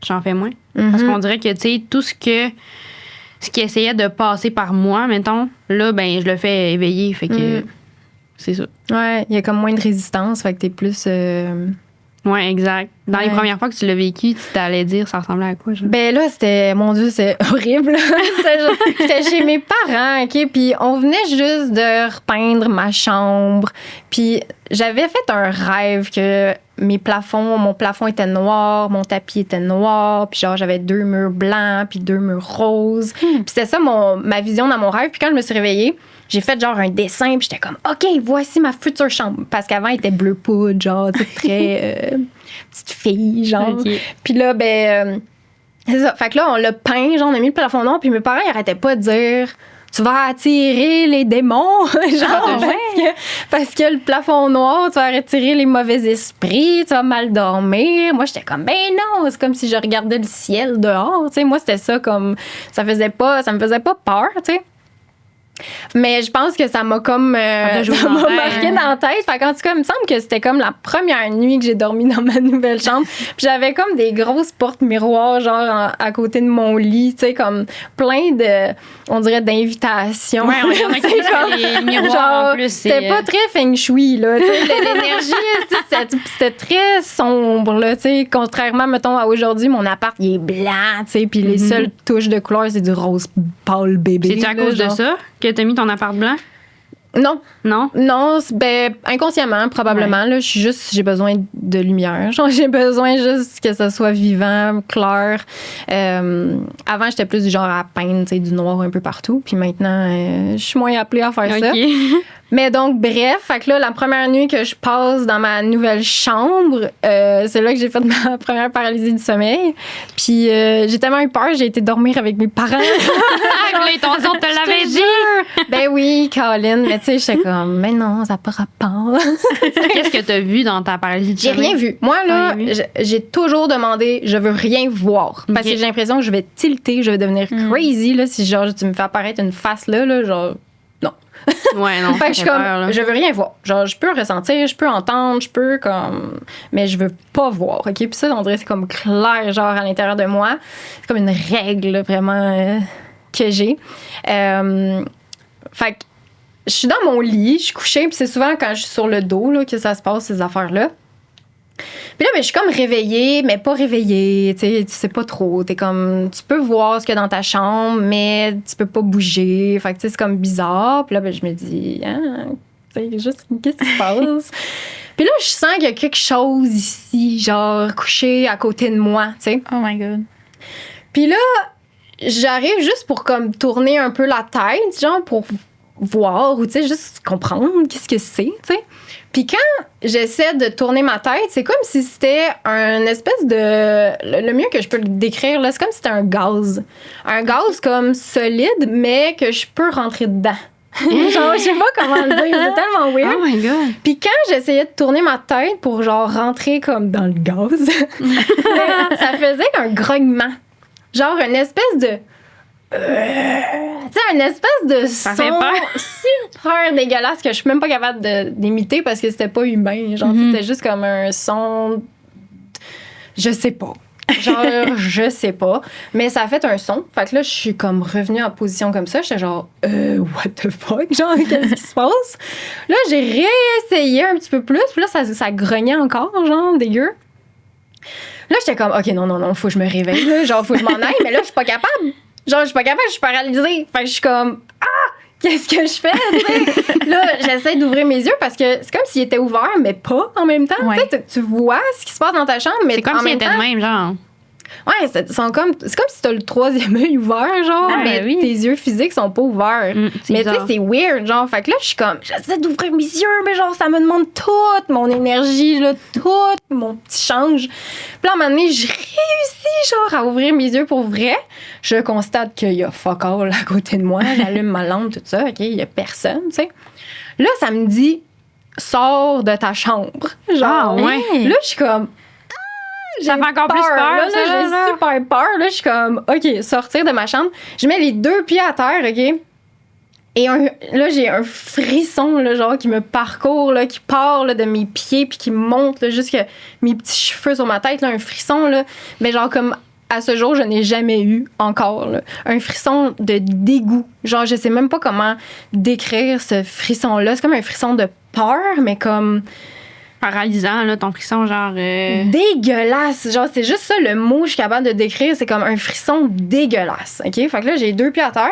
j'en fais moins. Parce qu'on dirait que, tu sais, tout ce qui essayait de passer par moi, mettons, là, ben, je le fais éveiller. Fait que c'est ça. Ouais, il y a comme moins de résistance, fait que t'es plus. Ouais, exact. Dans les Ouais. premières fois que tu l'as vécu, tu t'allais dire ça ressemblait à quoi, genre? Ben là, c'était, mon Dieu, c'est horrible. J'étais chez mes parents, OK? Puis on venait juste de repeindre ma chambre. Puis j'avais fait un rêve que mon plafond était noir, mon tapis était noir, puis genre j'avais 2 murs blancs, puis 2 murs roses. Puis c'était ça ma vision dans mon rêve. Puis quand je me suis réveillée, j'ai fait genre un dessin, puis j'étais comme, OK, voici ma future chambre. Parce qu'avant, elle était bleu poudre, genre, tu sais, très petite fille, genre. Ok. Puis là, c'est ça. Fait que là, on l'a peint, genre, on a mis le plafond noir, puis mes parents, ils arrêtaient pas de dire, tu vas attirer les démons, genre, parce que le plafond noir, tu vas attirer les mauvais esprits, tu vas mal dormir. Moi, j'étais comme, ben non, c'est comme si je regardais le ciel dehors, tu sais. Moi, c'était ça, comme, ça me faisait pas peur, tu sais. Mais je pense que ça m'a comme t'a joué ça dans m'a la tête, marqué hein. dans la tête. Fait qu'en tout cas, il me semble que c'était comme la première nuit que j'ai dormi dans ma nouvelle chambre. Puis j'avais comme des grosses portes miroirs genre à côté de mon lit, tu sais, comme plein de, on dirait, d'invitations. Ouais, il y en a qui Tu sais, comme, disent les miroirs genre, en plus. c'était pas très feng shui, là. Tu sais, l'énergie, tu sais, c'était très sombre, là. Tu sais, contrairement, mettons, à aujourd'hui, mon appart, il est blanc, tu sais, puis les seules touches de couleur, c'est du rose pâle bébé. C'est-tu à là, cause de genre. ça que t'as mis ton appart blanc? Non, Non? non, inconsciemment, probablement. Là, j'ai besoin de lumière. Genre, j'ai besoin juste que ça soit vivant, clair. Avant, j'étais plus du genre à peindre, tu sais, du noir un peu partout. Puis maintenant, je suis moins appelée à faire ça. OK. Mais donc, bref, fait que là, la première nuit que je passe dans ma nouvelle chambre, c'est là que j'ai fait ma première paralysie du sommeil. Puis j'ai tellement eu peur, j'ai été dormir avec mes parents. L'intention te l'avait dit. Ben oui, Colin. Mais tu sais, j'étais comme, mais non, ça n'a pas rapport. Qu'est-ce que t'as vu dans ta paralysie du J'ai sommeil? rien vu. Moi, là, Rien vu. j'ai toujours demandé, je veux rien voir. Parce Ok. que j'ai l'impression que je vais tilter, je vais devenir crazy, là, si genre, tu me fais apparaître une face là, genre. Ouais, non. Fait que je ça suis fait comme, peur, là. je veux rien voir. Genre, je peux ressentir, je peux entendre, je peux comme. Mais je veux pas voir, OK? Puis ça, on dirait, c'est comme clair, genre, à l'intérieur de moi. C'est comme une règle, là, vraiment, que j'ai. Fait que je suis dans mon lit, je suis couchée, puis c'est souvent quand je suis sur le dos, là, que ça se passe, ces affaires-là. Puis là, ben, je suis comme réveillée, mais pas réveillée. Tu sais pas trop. T'es comme, tu peux voir ce qu'il y a dans ta chambre, mais tu peux pas bouger. Fait que tu sais, c'est comme bizarre. Puis là, ben, je me dis, tu sais, juste, qu'est-ce qui se passe? Puis là, je sens qu'il y a quelque chose ici, genre couché à côté de moi, tu sais. Oh my God. Puis là, j'arrive juste pour comme tourner un peu la tête, genre pour voir ou tu sais juste comprendre qu'est-ce que c'est, tu sais. Puis quand j'essaie de tourner ma tête, c'est comme si c'était un espèce de le mieux que je peux le décrire là, c'est comme si c'était un gaz comme solide mais que je peux rentrer dedans. Genre, je sais pas comment le dire, c'est tellement weird. Oh my God. Puis quand j'essayais de tourner ma tête pour genre rentrer comme dans le gaz, ça faisait un grognement. Genre une espèce de tu sais, une espèce de Ça son fait peur. super dégueulasse que je suis même pas capable d'imiter parce que c'était pas humain. Genre, c'était juste comme un son. Je sais pas. Genre, je sais pas. Mais ça a fait un son. Fait que là, je suis comme revenue en position comme ça. J'étais genre, what the fuck? Genre, qu'est-ce qui se passe? Là, j'ai réessayé un petit peu plus. Puis là, ça grognait encore, genre, dégueu. Là, j'étais comme, OK, non, faut que je me réveille. Là. Genre, faut que je m'en aille. Mais là, je suis pas capable. Genre, je suis pas capable, je suis paralysée. Fait que je suis comme, qu'est-ce que je fais? T'sais? Là, j'essaie d'ouvrir mes yeux parce que c'est comme s'ils étaient ouverts, mais pas en même temps. Ouais. Tu vois ce qui se passe dans ta chambre, mais C'est comme en si même était temps. de même, genre. Ouais, c'est comme si t'as le troisième œil ouvert, genre, Ah, mais ben oui. tes yeux physiques sont pas ouverts. C'est Mais tu sais, bizarre. c'est weird, genre. Fait que là, je suis comme, j'essaie d'ouvrir mes yeux, mais genre, ça me demande toute mon énergie, là, tout mon petit change. Puis là, à un moment donné, je réussis, genre, à ouvrir mes yeux pour vrai. Je constate qu'il y a fuck all à côté de moi. J'allume ma lampe, tout ça, OK, il y a personne, tu sais. Là, ça me dit, sors de ta chambre. Genre, Ah, ouais. là, je suis comme, Ça fait encore plus peur, Là, ça, j'ai là. super peur. Là, je suis comme, OK, sortir de ma chambre. Je mets les 2 pieds à terre, OK? Et là, j'ai un frisson, là, genre, qui me parcourt, là, qui part là, de mes pieds, puis qui monte là, jusqu'à mes petits cheveux sur ma tête. Là, un frisson, là. Mais genre, comme à ce jour, je n'ai jamais eu encore. Là, un frisson de dégoût. Genre, je sais même pas comment décrire ce frisson-là. C'est comme un frisson de peur, mais comme... Paralysant, là, ton frisson, genre. Dégueulasse. Genre, c'est juste ça le mot que je suis capable de décrire. C'est comme un frisson dégueulasse. OK? Fait que là, j'ai 2 pieds à terre.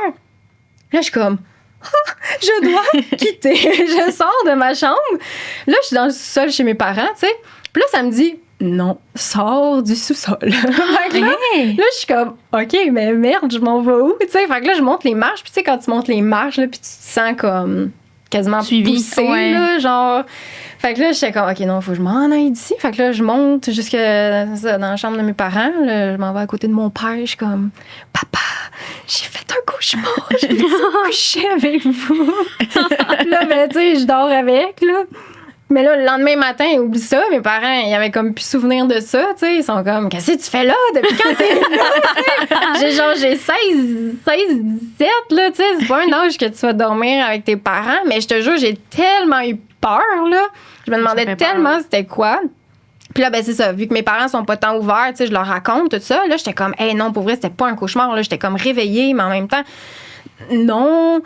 Là, je suis comme, je dois quitter. Je sors de ma chambre. Là, je suis dans le sous-sol chez mes parents, tu sais. Puis là, ça me dit, non, sors du sous-sol. Fait que là, je suis comme, OK, mais merde, je m'en vais où? Tu sais, fait que là, je monte les marches. Puis tu sais, quand tu montes les marches, là, puis tu te sens comme quasiment suivi, poussé, ouais. là, genre. Fait que là, j'étais comme, OK, non, faut que je m'en aille d'ici. Fait que là, je monte jusque dans la chambre de mes parents. Là, je m'en vais à côté de mon père. Je suis comme, papa, j'ai fait un cauchemar. Je vais coucher avec vous. Là, ben, tu sais, je dors avec, là. Mais là, le lendemain matin, oublie ça. Mes parents, ils avaient comme plus souvenir de ça, tu sais. Ils sont comme, qu'est-ce que tu fais là? Depuis quand t'es là? J'ai 16, 17, là, tu sais. C'est pas un âge que tu vas dormir avec tes parents. Mais je te jure, j'ai tellement eu peur, là. Je me demandais tellement c'était quoi. Puis là, ben c'est ça. Vu que mes parents sont pas tant ouverts, tu sais, je leur raconte tout ça. Là, j'étais comme, hey, non, pour vrai, c'était pas un cauchemar. Là, j'étais comme réveillée, mais en même temps, non.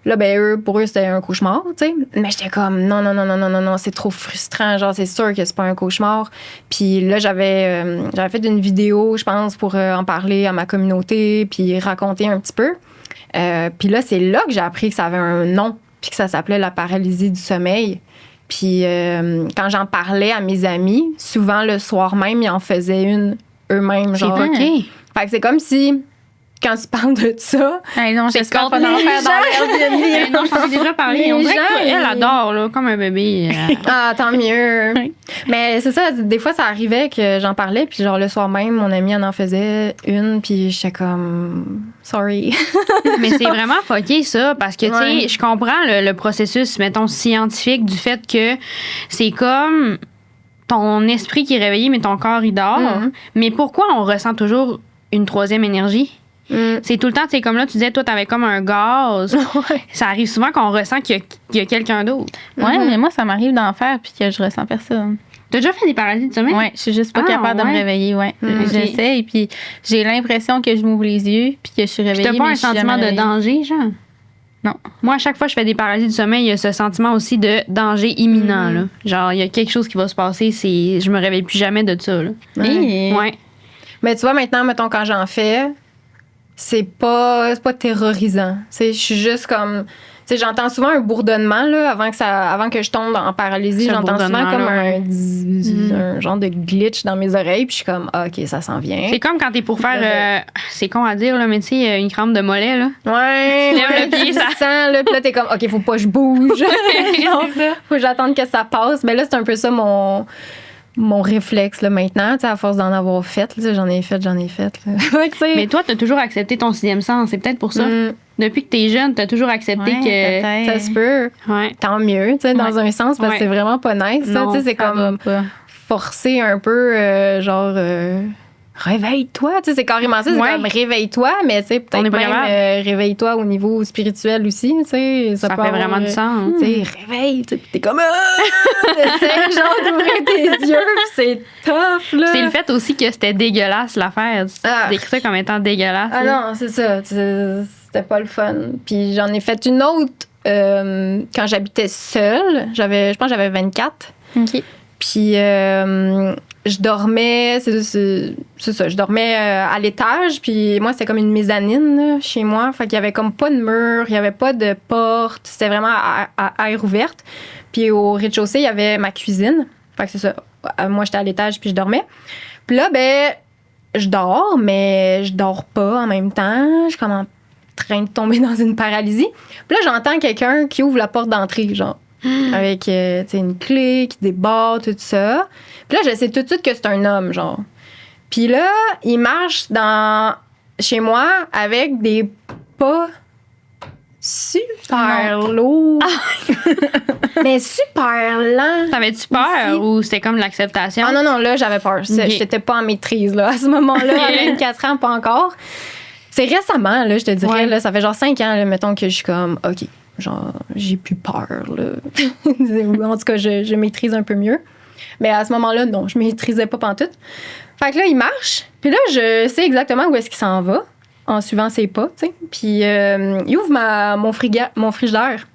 Là, ben eux, pour eux, c'était un cauchemar, tu sais. Mais j'étais comme, non, c'est trop frustrant. Genre, c'est sûr que c'est pas un cauchemar. Puis là, j'avais fait une vidéo, je pense, pour en parler à ma communauté, puis raconter un petit peu. Puis là, c'est là que j'ai appris que ça avait un nom, puis que ça s'appelait la paralysie du sommeil. Puis quand j'en parlais à mes amis, souvent le soir même, ils en faisaient une eux-mêmes. Genre, OK. Fait que c'est comme si, quand tu parles de ça, Hey, non, j'espère pas les d'en faire dans l'Airbnb. Non, j'en ai déjà parlé. Les On dirait gens, qu'elle adore, là, comme un bébé. ah, tant mieux. Oui. Mais c'est ça, des fois, ça arrivait que j'en parlais, puis genre le soir même, mon ami en faisait une, puis j'étais comme, sorry. Mais c'est vraiment fucké, ça, parce que, tu sais, Ouais. je comprends le processus, mettons, scientifique du fait que c'est comme ton esprit qui est réveillé, mais ton corps, il dort. Mhm. Mais pourquoi on ressent toujours une troisième énergie? Mm. C'est tout le temps, tu sais, comme là, tu disais, toi, t'avais comme un gaz. Ouais. Ça arrive souvent qu'on ressent qu'il y a quelqu'un d'autre. Ouais, Mhm. mais moi, ça m'arrive d'en faire puis que je ressens personne. T'as déjà fait des paralysies de sommeil? Ouais, je suis juste pas Ah, capable de me ouais. réveiller, ouais. Mm. J'essaie, puis j'ai l'impression que je m'ouvre les yeux puis que je suis Puis réveillée. t'as pas mais un je suis jamais sentiment de réveillée. danger, genre? Non. Moi, à chaque fois que je fais des paralysies du sommeil, il y a ce sentiment aussi de danger imminent, là. Genre, il y a quelque chose qui va se passer, je me réveille plus jamais de ça, là. Et- Ouais. Mais tu vois, maintenant, mettons, quand j'en fais, c'est pas terrorisant. Je suis juste comme. Tu sais, j'entends souvent un bourdonnement, là, avant que je tombe en paralysie. Ce J'entends souvent bourdonnement-là, comme ouais. un genre de glitch dans mes oreilles, puis je suis comme, ah, OK, ça s'en vient. C'est comme quand t'es pour faire. C'est con à dire, là, mais tu sais, une crampe de mollet, là. Ouais, Tu lèves le pied, ça- sens, là, puis là, t'es comme, OK, faut pas que je bouge. Faut que j'attende que ça passe. Mais là, c'est un peu ça mon réflexe, là, maintenant, tu sais, à force d'en avoir fait. Là, j'en ai fait. Là. Fait que, tu sais, Mais toi, t'as toujours accepté ton sixième sens. C'est peut-être pour ça. mm, Depuis que t'es jeune, t'as toujours accepté Ouais, que. peut-être. ça se peut. Ouais. Tant mieux, tu sais, dans un sens, parce que Ouais. c'est vraiment pas nice. Ça, Non, tu sais, c'est Ça va comme pas. forcer un peu, réveille-toi. Tu sais, c'est carrément ça. C'est Ouais. comme réveille-toi, mais tu sais, On est peut-être pas même capable. réveille-toi au niveau spirituel aussi. Tu sais, Ça peut fait avoir, vraiment du sens. Tu sais, réveille. Tu sais, puis t'es comme, t'essaies genre d'ouvrir tes yeux, puis c'est tough, là. C'est le fait aussi que c'était dégueulasse l'affaire. Ah. Tu décris ça comme étant dégueulasse. Ah là. non, c'est ça. C'était pas le fun. Puis j'en ai fait une autre quand j'habitais seule. Je pense que j'avais 24. OK. Puis je dormais, c'est ça, je dormais à l'étage. Puis moi, c'était comme une mezzanine là, chez moi. Fait qu'il y avait comme pas de mur, il y avait pas de porte. C'était vraiment à air ouverte. Puis au rez-de-chaussée, il y avait ma cuisine. Fait que c'est ça. Moi, j'étais à l'étage puis je dormais. Puis là, ben, je dors, mais je dors pas en même temps. Je suis comme en train de tomber dans une paralysie. Puis là, j'entends quelqu'un qui ouvre la porte d'entrée, genre. Avec tu sais, une clé qui débarre, tout ça. Puis là, je sais tout de suite que c'est un homme, genre. Puis là, il marche chez moi avec des pas super lourds. Mais super lents. T'avais-tu peur ou c'était comme l'acceptation? Ah non, là, j'avais peur. Ok. J'étais pas en maîtrise, là. À ce moment-là, à 24 ans, pas encore. C'est récemment, là, je te dirais. Ouais. Là, ça fait genre 5 ans, là, mettons, que je suis comme, OK, genre, j'ai plus peur, là. En tout cas, je maîtrise un peu mieux. Mais à ce moment-là, non, je maîtrisais pas pantoute. Fait que là, il marche. Puis là, je sais exactement où est-ce qu'il s'en va, en suivant ses pas, tu sais. Puis il ouvre mon frigidaire.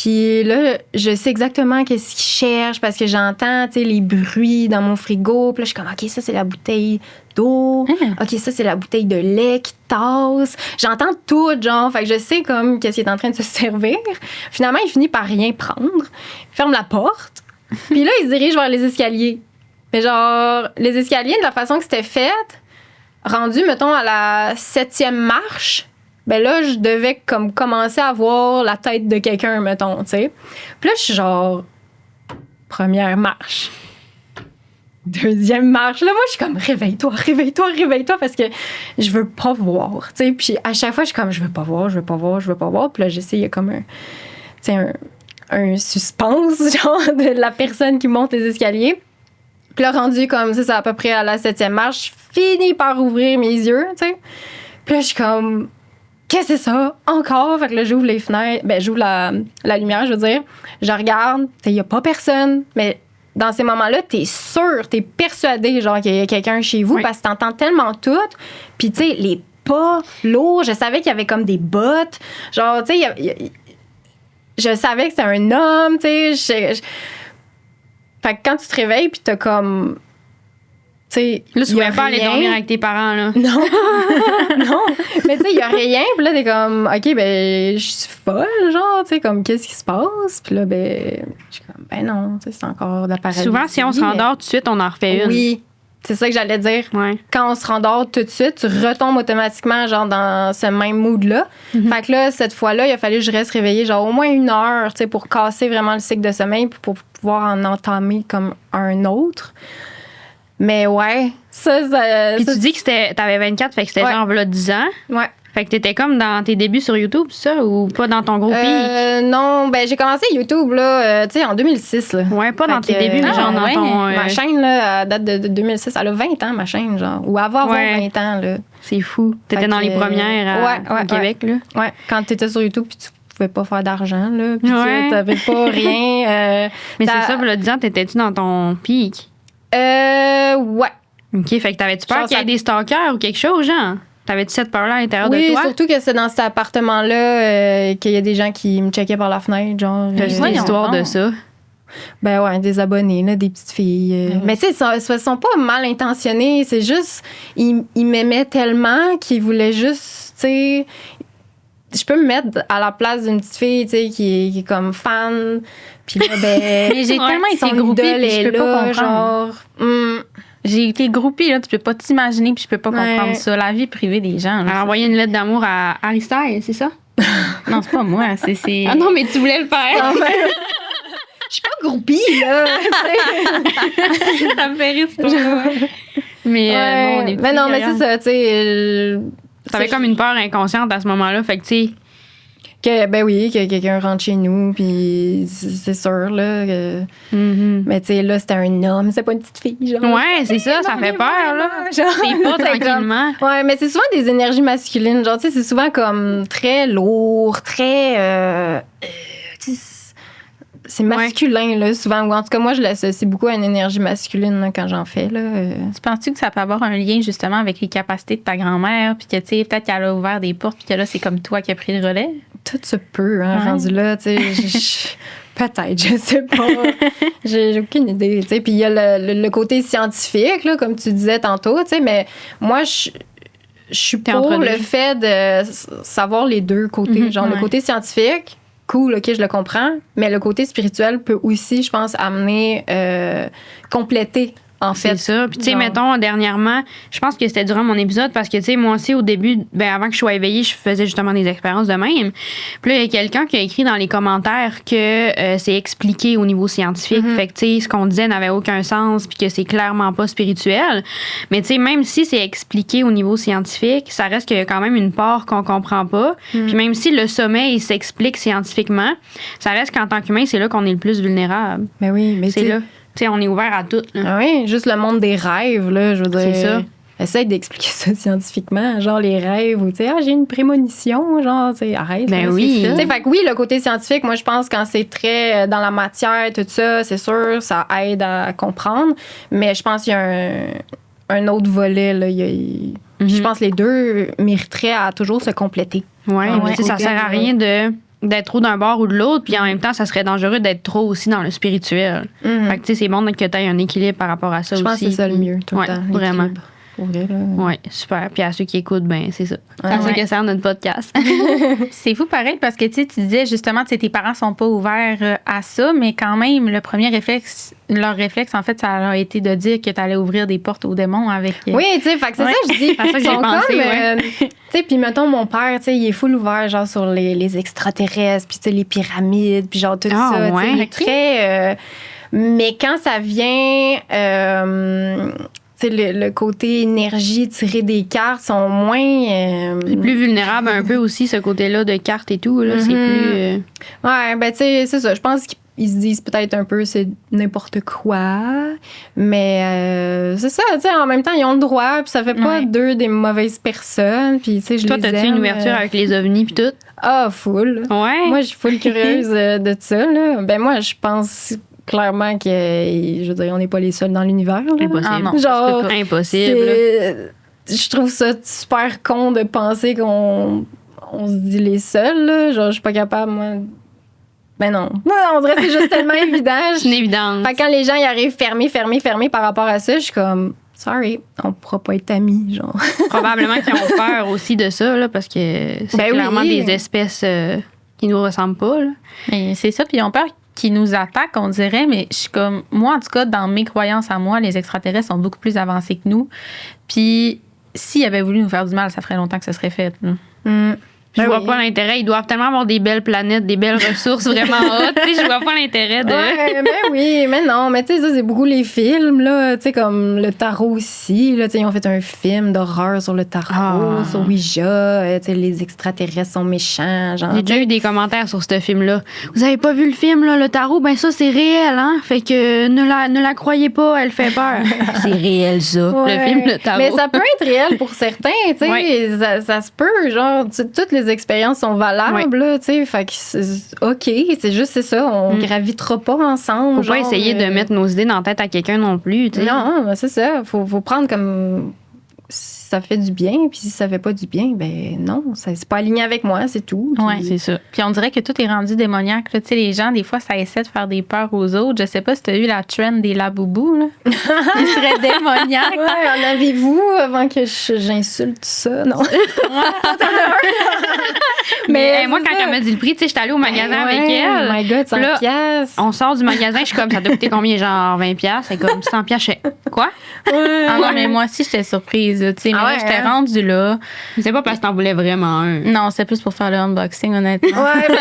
Puis là, je sais exactement qu'est-ce qu'ils cherchent parce que j'entends, tu sais, les bruits dans mon frigo. Puis là, je suis comme, OK, ça, c'est la bouteille d'eau. OK, ça, c'est la bouteille de lait qui tasse. J'entends tout, genre. Fait que je sais comme qu'est-ce qu'il est en train de se servir. Finalement, il finit par rien prendre. Il ferme la porte. Puis là, il se dirige vers les escaliers. Mais genre, les escaliers, de la façon que c'était fait, rendu, mettons, à la 7e marche, ben là, je devais comme commencer à voir la tête de quelqu'un, mettons, tu sais. Puis là, je suis genre, première marche. Deuxième marche. Là, moi, je suis comme, réveille-toi, réveille-toi, réveille-toi, parce que je veux pas voir, tu sais. Puis à chaque fois, je suis comme, je veux pas voir, je veux pas voir, je veux pas voir. Puis là, j'essaie, il y a comme un suspense, genre, de la personne qui monte les escaliers. Puis là, rendu comme ça, c'est à peu près à la 7e marche, je finis par ouvrir mes yeux, tu sais. Puis là, je suis comme, qu'est-ce que c'est ça? Encore? Fait que là, j'ouvre les fenêtres, j'ouvre la lumière, je veux dire. Je regarde, il n'y a pas personne, mais dans ces moments-là, t'es sûr, t'es persuadé, genre, qu'il y a quelqu'un chez vous parce que t'entends tellement tout. Puis, tu sais, les pas lourds, je savais qu'il y avait comme des bottes. Genre, tu sais, je savais que c'était un homme, tu sais. Fait que quand tu te réveilles, puis t'as comme... T'sais, là, tu pouvais pas aller dormir avec tes parents, là. Non. Non. Mais tu sais, il y a rien. Puis là, t'es comme, OK, ben, je suis folle, genre, tu sais, comme, qu'est-ce qui se passe? Puis là, ben, je suis comme, ben non, tu sais, c'est encore de la paralysie. Souvent, si on se rendort tout de suite, on en refait une. Oui. C'est ça que j'allais dire. Ouais. Quand on se rendort tout de suite, tu retombes automatiquement, genre, dans ce même mood-là. Mm-hmm. Fait que là, cette fois-là, il a fallu que je reste réveillée, genre, au moins 1 heure, tu sais, pour casser vraiment le cycle de sommeil, puis pour pouvoir en entamer comme un autre. Mais ouais, ça... Puis tu dis que t'avais 24, fait que c'était genre là 10 ans. Ouais. Fait que t'étais comme dans tes débuts sur YouTube, ça, ou pas dans ton gros pic? Non, ben j'ai commencé YouTube, là, tu sais, en 2006, là. Ouais, pas fait dans tes débuts, mais genre dans ton... Ma chaîne, là, date de 2006. Elle a 20 ans, ma chaîne, genre. Ou elle va avoir 20 ans, là. C'est fou. T'étais dans les premières au Québec, là. Ouais, quand t'étais sur YouTube, puis tu pouvais pas faire d'argent, là, puis t'avais pas rien. Mais c'est ça, le 10 ans, t'étais-tu dans ton pic? Ouais. OK, fait que t'avais-tu peur qu'il y ait des stalkers ou quelque chose, genre? T'avais-tu cette peur-là à l'intérieur de toi? Oui, surtout que c'est dans cet appartement-là qu'il y a des gens qui me checkaient par la fenêtre, genre. T'as une histoire de ça? Ben ouais, des abonnés, là, des petites filles. Mais tu sais, ils sont pas mal intentionnés. C'est juste, ils m'aimaient tellement qu'ils voulaient juste, tu sais... Je peux me mettre à la place d'une petite fille, tu sais, qui est comme fan. Puis là, ben... Mais j'ai tellement été groupie, puis je peux pas comprendre. Genre... J'ai été groupie, là, tu peux pas t'imaginer, puis je peux pas comprendre ça. La vie privée des gens. Elle a envoyé une lettre d'amour à Harry Styles, c'est ça? Non, c'est pas moi, c'est... Ah non, mais tu voulais le faire! Je suis pas groupie, là! Ça me fait rire, ça. Mais non, on est mais non, mais c'est ça, tu sais... T'avais comme une peur inconsciente à ce moment-là, fait que tu sais... Ben oui, que quelqu'un rentre chez nous, puis c'est sûr, là. Mais tu sais, là, c'était un homme, c'est pas une petite fille, genre. Ouais, c'est ça, ça fait peur, là. C'est pas tranquillement. Ouais, mais c'est souvent des énergies masculines, genre, tu sais, c'est souvent comme très lourd, très. C'est masculin, là, souvent. Ou en tout cas, moi, je l'associe beaucoup à une énergie masculine là, quand j'en fais. Là. Tu penses-tu que ça peut avoir un lien, justement, avec les capacités de ta grand-mère? Puis que, tu sais, peut-être qu'elle a ouvert des portes, puis que là, c'est comme toi qui as pris le relais? Tout se peut, hein, rendu là. Tu sais, peut-être, je sais pas. J'ai aucune idée. Tu sais, puis il y a le côté scientifique, là, comme tu disais tantôt, tu sais, mais moi, je suis pour le fait de savoir les deux côtés. Genre, le côté scientifique, cool, OK, je le comprends. Mais le côté spirituel peut aussi, je pense, amener, compléter, en fait. C'est ça. Puis, tu sais, mettons, dernièrement, je pense que c'était durant mon épisode parce que, tu sais, moi aussi, au début, avant que je sois éveillée, je faisais justement des expériences de même. Puis là, il y a quelqu'un qui a écrit dans les commentaires que c'est expliqué au niveau scientifique. Fait que, tu sais, ce qu'on disait n'avait aucun sens puis que c'est clairement pas spirituel. Mais, tu sais, même si c'est expliqué au niveau scientifique, ça reste qu'il y a quand même une part qu'on comprend pas. Puis même si le sommeil s'explique scientifiquement, ça reste qu'en tant qu'humain, c'est là qu'on est le plus vulnérable. Mais oui, mais c'est là. Tu sais, on est ouvert à tout. Là. Ah oui, juste le monde des rêves, là, je veux dire. C'est ça. Essaye d'expliquer ça scientifiquement, genre les rêves, ou tu sais, j'ai une prémonition, genre, tu sais, arrête. Ben là, oui. Tu sais, fait que oui, le côté scientifique, moi, je pense, quand c'est très dans la matière, tout ça, c'est sûr, ça aide à comprendre. Mais je pense qu'il y a un autre volet, là. Je pense que les deux mériteraient à toujours se compléter. Oui, mais tu sais, ça sert à rien de d'être trop d'un bord ou de l'autre, puis en même temps, ça serait dangereux d'être trop aussi dans le spirituel. Mhm. Fait que, tu sais, c'est bon que tu aies un équilibre par rapport à ça Je aussi. pense que c'est ça le mieux, tout le Ouais, temps. vraiment. l'équilibre. Pour vrai, là. Oui, super. Puis à ceux qui écoutent, ben c'est ça. Ouais. À ceux Ouais. qui servent notre podcast. C'est fou pareil parce que tu disais justement que tes parents sont pas ouverts à ça, mais quand même, le premier réflexe, leur réflexe, en fait, ça a été de dire que tu allais ouvrir des portes aux démons avec. Oui, tu sais, fait que c'est Ouais. ça que je dis. C'est ça que Ils j'ai sont pensé, comme, ouais. tu sais, puis mettons, mon père, tu sais, il est full ouvert, genre, sur les extraterrestres, puis tu sais, les pyramides, puis genre, tout Ah, ça. Tu sais, ouais. il est très... mais quand ça vient... tu sais, le côté énergie, tirer des cartes sont moins... C'est plus vulnérable un peu aussi, ce côté-là de cartes et tout. Là. C'est Mhm. plus. Ouais, ben tu sais, c'est ça. Je pense qu'ils se disent peut-être un peu c'est n'importe quoi, mais c'est ça, tu sais, en même temps, ils ont le droit, puis ça fait pas Ouais. d'eux des mauvaises personnes, puis tu sais, je Toi, les t'as-tu aime. une ouverture avec les ovnis puis tout? Ah, full. Ouais. Moi, je suis full curieuse de ça, là. Ben moi, je pense clairement que, je veux dire, on n'est pas les seuls dans l'univers, là. Impossible. Ah non. Genre, Impossible. je trouve ça super con de penser qu'on se dit les seuls, là. Genre, je suis pas capable, moi. Ben non. Non, on dirait que c'est juste tellement évident. C'est une évidence. Fait que quand les gens y arrivent fermés par rapport à ça, je suis comme, sorry, on pourra pas être amis, genre. Probablement qu'ils ont peur aussi de ça, là, parce que c'est Ben clairement oui. des espèces qui nous ressemblent pas. Là. Mais c'est ça, puis ils ont peur qu'ils nous attaquent, on dirait, mais je suis comme, moi, en tout cas, dans mes croyances à moi, les extraterrestres sont beaucoup plus avancés que nous. Puis, s'ils avaient voulu nous faire du mal, ça ferait longtemps que ça serait fait. Là. Je Ben vois oui. pas l'intérêt. Ils doivent tellement avoir des belles planètes, des belles ressources vraiment hautes. Tu sais, je vois pas l'intérêt de. Ouais, ben oui, mais non, mais tu sais, ça, c'est beaucoup les films, là, tu sais, comme le tarot aussi, là, tu sais, ils ont fait un film d'horreur sur le tarot, Ah. sur Ouija, tu sais, les extraterrestres sont méchants, genre. J'ai déjà eu des commentaires sur ce film-là. Vous avez pas vu le film, là, le tarot? Ben ça, c'est réel, hein? Fait que ne la croyez pas, elle fait peur. C'est réel, ça, Ouais. le film, le tarot. Mais ça peut être réel pour certains, tu sais, Ouais. ça se peut, genre, toutes les expériences sont valables, là, tu sais, fait que OK, c'est ça, on gravitera pas ensemble. Faut pas genre, essayer de mettre nos idées dans la tête à quelqu'un non plus, tu sais. Non, mais c'est ça, faut prendre comme si ça fait du bien, puis si ça fait pas du bien, ben non, c'est pas aligné avec moi, c'est tout. Puis- Ouais, c'est ça. Puis on dirait que tout est rendu démoniaque. Là. Tu sais, les gens, des fois, ça essaie de faire des peurs aux autres. Je sais pas si tu as eu la trend des laboubous, là. Ils seraient démoniaques. Ouais, en avez-vous avant que j'insulte ça? Non. Mais moi, c'est quand ça. elle m'a dit le prix, tu sais, j'étais allée au magasin Ouais, avec elle. Oh my God, 100 Là, piastres. On sort du magasin, je suis comme, ça t'a coûté combien? Genre 20 piastres. C'est comme 100 piastres. Je fais, quoi? Ah non, mais moi aussi, j'étais surprise. Tu sais, mais Ah là, ouais, j'étais hein? rendue là. C'est pas parce que t'en voulais vraiment un. Non, c'est plus pour faire le unboxing, honnêtement. Ouais, mais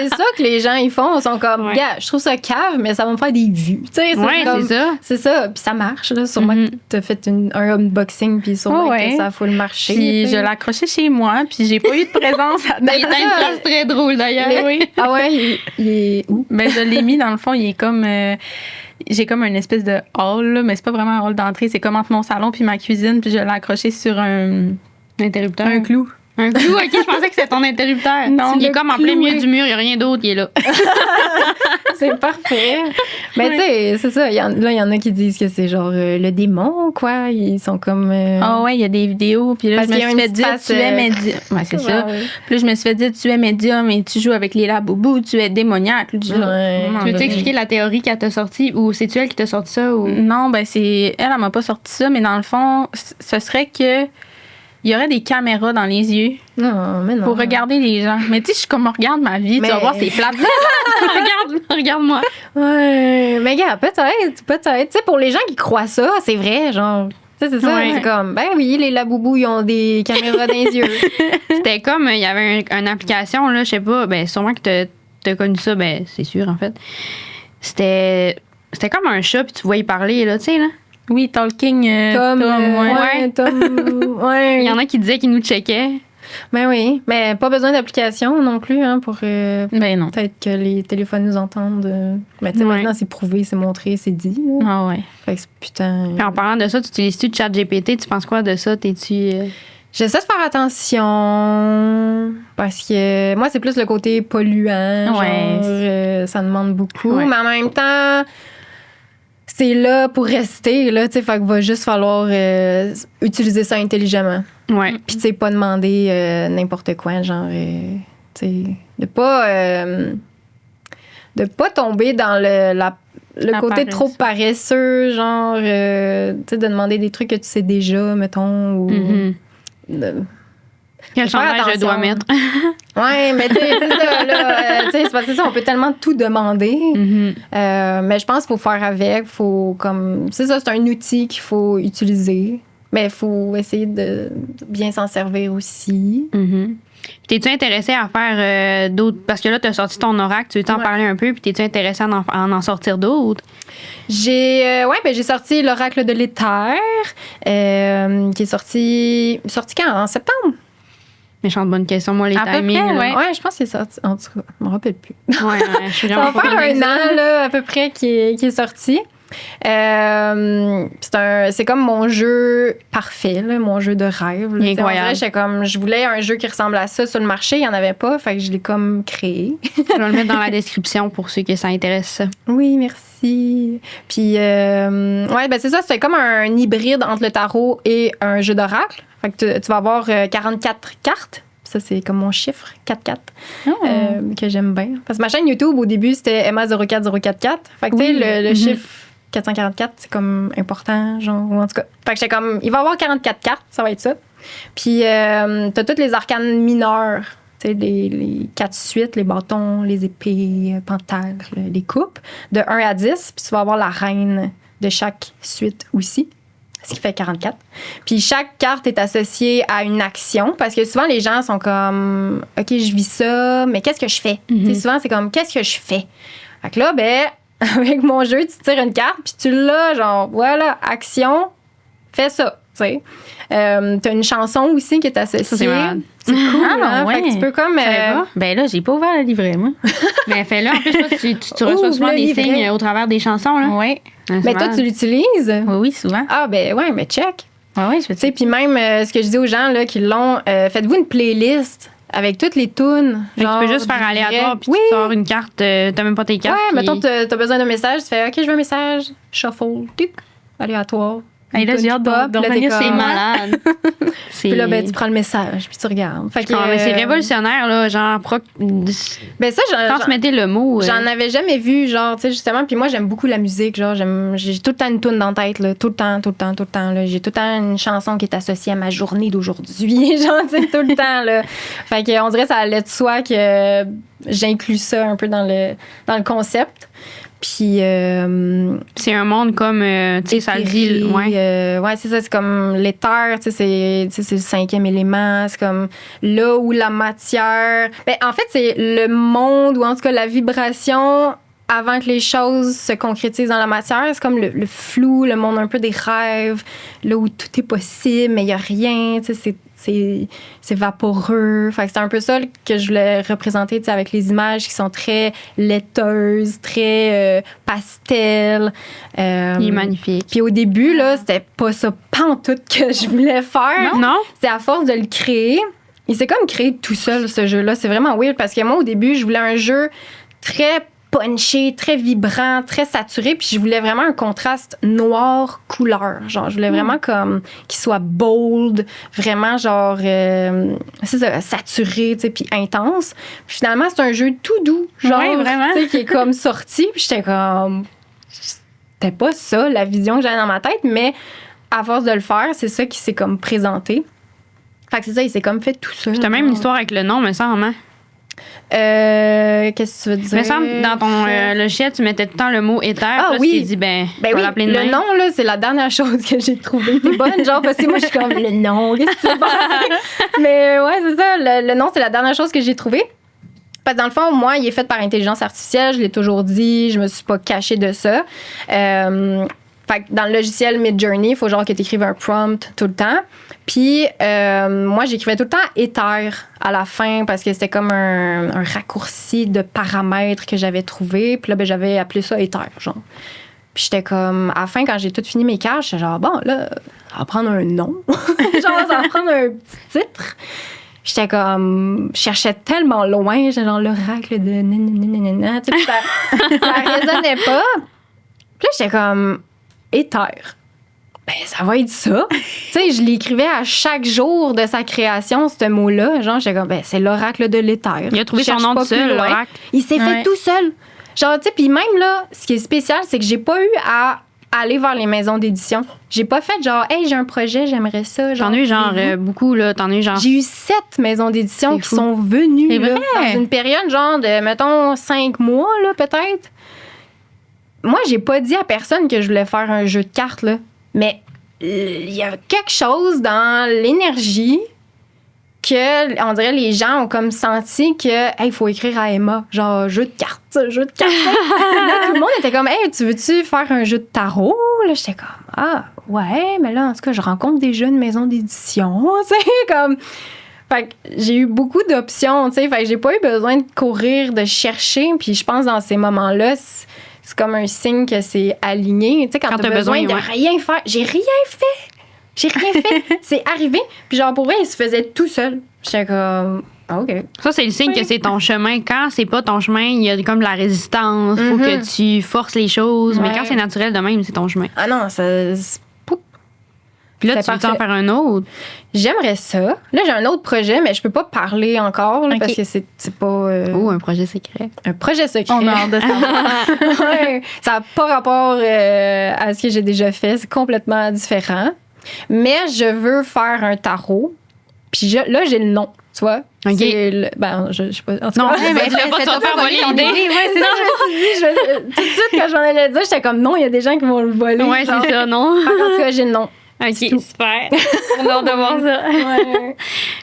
c'est ça que les gens ils font. Ils sont comme, Ouais. gars, je trouve ça cave, mais ça va me faire des vues. Tu sais, Ouais, comme- c'est ça. C'est ça. Puis ça marche, là. Sûrement Mhm. que t'as fait un unboxing, puis sûrement Oh, ouais. que ça a full marché. Puis tu sais. je l'ai accroché chez moi, puis j'ai pas eu de présence. Ben, Il c'est était une ça. place très drôle d'ailleurs. Mais- oui. Ah ouais, il est où? Ben, je l'ai mis dans le fond, il est comme. J'ai comme une espèce de hall, là, mais c'est pas vraiment un hall d'entrée. C'est comme entre mon salon puis ma cuisine, puis je l'ai accroché sur un Interrupteur. clou. Un clou, ok, je pensais que c'était ton interrupteur. Non, il est le comme en plein cloué. milieu du mur, il n'y a rien d'autre qui est là. C'est parfait. Mais tu sais, c'est ça. Là, il y en a qui disent que c'est genre le démon, quoi. Ils sont comme. Ah ouais, il y a des vidéos, puis là, Parce je me qu'il y a suis une fait dire, petite tu es face, médium. Ouais, c'est ça. Ouais. Puis là, je me suis fait dire, tu es médium et tu joues avec les laboubous, tu es démoniaque. Là, je dis, Ouais. oh, Tu veux non, t'expliquer la théorie qu'elle t'a sortie ou c'est-tu elle qui t'a sorti ça ou. Non, ben c'est. Elle m'a pas sorti ça, mais dans le fond, ce serait que. Il y aurait des caméras dans les yeux Non, mais non. pour regarder les gens. Mais tu sais, je suis comme, regarde ma vie, Mais- tu vas voir, c'est plate. Regarde-moi. Ouais, mais gars, peut-être. Tu sais, pour les gens qui croient ça, c'est vrai, genre. Tu sais, c'est ça. Ouais. C'est comme, ben oui, les laboubous, ils ont des caméras dans les yeux. C'était comme, il y avait une application, là, je sais pas, ben sûrement que t'as connu ça, ben c'est sûr en fait. C'était comme un chat, puis tu voyais parler, là, tu sais, là. Oui, Talking Tom, ouais. Tom, ouais. Il y en a qui disaient qu'ils nous checkaient. Ben oui, mais pas besoin d'application non plus, hein, pour Ben non. peut-être que les téléphones nous entendent. Mais tu sais, Ouais. maintenant, c'est prouvé, c'est montré, c'est dit. Là. Ah ouais. Fait que c'est putain. Puis en parlant de ça, tu utilises-tu le chat GPT? Tu penses quoi de ça? T'es-tu. J'essaie de faire attention parce que moi, c'est plus le côté polluant. Ouais. Genre, ça demande beaucoup. Ouais. Mais en même temps, c'est là pour rester. Là, tu sais, fait qu'il va juste falloir utiliser ça intelligemment. Ouais. Puis, tu sais, pas demander n'importe quoi, genre, tu sais, de pas tomber dans le côté trop paresseux, genre, tu sais, de demander des trucs que tu sais déjà, mettons, ou... Quel chandail je dois mettre? Ouais, mais tu sais, c'est ça, là, tu sais, c'est ça, on peut tellement tout demander. Mais je pense qu'il faut faire avec, c'est ça, c'est un outil qu'il faut utiliser, mais il faut essayer de bien s'en servir aussi. T'es-tu intéressée à faire d'autres? Parce que là, t'as sorti ton oracle, tu veux t'en parler un peu, puis t'es-tu intéressée à en sortir d'autres? J'ai sorti l'oracle de l'éther, qui est sorti quand? En septembre? Méchante bonne question, moi, les timings. Ouais, je pense que c'est sorti. En tout cas, je me rappelle plus. Ouais, je suis ça va faire un an, là, à peu près, qui est sorti. C'est comme mon jeu parfait, là, mon jeu de rêve. Là. Incroyable. Je voulais un jeu qui ressemble à ça sur le marché. Il n'y en avait pas, fait que je l'ai comme créé. Je vais le mettre dans la description pour ceux que ça intéresse. Oui, merci. Puis, c'est ça. C'était comme un hybride entre le tarot et un jeu d'oracle. Fait que tu vas avoir 44 cartes. Ça, c'est comme mon chiffre, 44, que j'aime bien. Parce que ma chaîne YouTube, au début, c'était Emma04044. Fait que, tu sais, le chiffre 444, c'est comme important, genre, ou en tout cas. Fait que j'étais comme, il va y avoir 44 cartes, ça va être ça. Puis, t'as toutes les arcanes mineurs. Tu sais, les 4 suites, les bâtons, les épées, pentagres, les coupes, de 1 à 10. Puis, tu vas avoir la reine de chaque suite aussi. Ce qui fait 44. Puis chaque carte est associée à une action parce que souvent les gens sont comme OK, je vis ça, mais qu'est-ce que je fais? Souvent c'est comme qu'est-ce que je fais? Fait que là, avec mon jeu, tu tires une carte puis tu l'as, genre voilà, action, fais ça. Tu sais. T'as une chanson aussi qui est associée. Ça, c'est cool. Fait que tu peux comme. Ben là, j'ai pas ouvert le livret, moi. Mais fais-le. En plus, tu reçois souvent des signes au travers des chansons. Là. Oui. Mais toi, tu l'utilises? Oui, souvent. Ah, mais check. Oui, je veux dire. Puis même, ce que je dis aux gens là, qui l'ont, faites-vous une playlist avec toutes les tunes. Tu peux juste faire aléatoire, puis tu sors une carte, t'as même pas tes cartes. Ouais, mettons, t'as besoin d'un message, tu fais OK, je veux un message, shuffle, tic, aléatoire. Et là, j'ai hâte de revenir, c'est malade. Puis là, tu prends le message, puis tu regardes. Fait que, mais c'est révolutionnaire, là, genre, transmettez le mot. J'en avais jamais vu, genre, tu sais, justement. Puis moi, j'aime beaucoup la musique, genre, j'ai tout le temps une toune dans la tête, là, tout le temps, là. J'ai tout le temps une chanson qui est associée à ma journée d'aujourd'hui, genre, tu sais, tout le temps, là. Fait que, on dirait que ça allait de soi que j'inclus ça un peu dans le concept. Puis c'est un monde comme tu sais ça le dit c'est ça, c'est comme l'éther, tu sais c'est le 5e élément, c'est comme là où la matière, en fait c'est le monde ou en tout cas la vibration avant que les choses se concrétisent dans la matière, c'est comme le flou, le monde un peu des rêves, là où tout est possible mais il y a rien, tu sais c'est vaporeux. Fait que c'est un peu ça que je voulais représenter avec les images qui sont très laiteuses, très pastel. Il est magnifique. Puis au début, là, c'était pas ça pantoute que je voulais faire. Non? C'est à force de le créer. Il s'est comme créé tout seul, ce jeu-là. C'est vraiment weird parce que moi, au début, je voulais un jeu très punché, très vibrant, très saturé, puis je voulais vraiment un contraste noir-couleur. Genre, je voulais vraiment comme qu'il soit bold, vraiment genre c'est ça, saturé, tu sais, puis intense. Puis finalement, c'est un jeu tout doux, genre, vraiment. tu sais, qui est comme sorti, puis j'étais comme c'était pas ça la vision que j'avais dans ma tête, mais à force de le faire, c'est ça qui s'est comme présenté. Fait que c'est ça, il s'est comme fait tout seul. Puis t'as même une histoire avec le nom, me semble, hein? Qu'est-ce que tu veux dire? Me semble, dans ton logiciel, tu mettais tout le temps le mot éther. Ah là, oui. Tu t'es dit, oui, l'appeler de le même. nom, là, c'est la dernière chose que j'ai trouvée. T'es bonne, genre, parce que moi, je suis comme, le nom, qu'est-ce que c'est passé? Mais ouais, c'est ça, le nom, c'est la dernière chose que j'ai trouvée. Parce que dans le fond, moi, il est fait par intelligence artificielle, je l'ai toujours dit, je me suis pas cachée de ça. Fait que dans le logiciel Midjourney, il faut genre que tu écrives un prompt tout le temps. Puis moi, j'écrivais tout le temps éther à la fin parce que c'était comme un raccourci de paramètres que j'avais trouvé. Puis là, j'avais appelé ça éther, genre. Puis j'étais comme, à la fin, quand j'ai tout fini mes cartes, j'étais genre, bon, là, ça va prendre un nom. Genre, ça va prendre un petit titre. J'étais comme, je cherchais tellement loin, j'étais genre l'oracle de nanana, tu sais, ça résonnait pas. Puis là, j'étais comme, éther. ben, ça va être ça. Tu sais, je l'écrivais à chaque jour de sa création, ce mot-là. Genre, j'étais comme, ben, c'est l'oracle de l'éther. Il a trouvé son Cherche nom pas tout seul, plus loin. l'oracle. Il s'est Ouais. fait tout seul. Genre, tu sais, puis même là, ce qui est spécial, c'est que j'ai pas eu à aller vers les maisons d'édition. J'ai pas fait genre, hey, j'ai un projet, j'aimerais ça. T'en as eu genre beaucoup, là. T'en as eu genre. J'ai eu 7 maisons d'édition C'est qui fou. sont venues C'est là, vrai? dans une période genre de, mettons, 5 mois, là, peut-être. Moi, j'ai pas dit à personne que je voulais faire un jeu de cartes, là. Mais il y a quelque chose dans l'énergie que, on dirait, les gens ont comme senti que, hey, il faut écrire à Emma, genre, jeu de cartes. Là, tout le monde était comme, hey, tu veux-tu faire un jeu de tarot? Là, j'étais comme, ah, ouais, mais là, en tout cas, je rencontre des jeunes maisons d'édition, tu sais, comme. Fait que j'ai eu beaucoup d'options, tu sais. Fait que j'ai pas eu besoin de courir, de chercher. Puis je pense dans ces moments-là, c'est comme un signe que c'est aligné. Tu sais, quand t'as besoin de ouais. rien faire. J'ai rien fait. C'est arrivé. Puis genre, pour vrai, il se faisait tout seul. J'étais comme, ah, OK. Ça, c'est le signe que c'est ton chemin. Quand c'est pas ton chemin, il y a comme de la résistance. Faut que tu forces les choses. Mais Ouais. quand c'est naturel de même, c'est ton chemin. Ah non, c'est Puis là, C'est tu veux en parfait. faire un autre? J'aimerais ça. Là, j'ai un autre projet, mais je peux pas parler encore là, OK. parce que c'est pas Ou un projet secret. un projet secret. On a hâte de savoir. Ouais, ça n'a pas rapport à ce que j'ai déjà fait. C'est complètement différent. Mais je veux faire un tarot. Puis là, j'ai le nom, tu vois. OK. Ben, je sais pas. En tout Non, cas, mais tu vas pas te faire voler l'idée. Ouais, c'est ça, je me suis dit, tout de suite, quand je m'en allais le dire, j'étais comme non, il y a des gens qui vont le voler. Ouais, genre. c'est ça, non? En tout cas, j'ai le nom. OK, tout. super. On a hâte de voir ça. Ouais.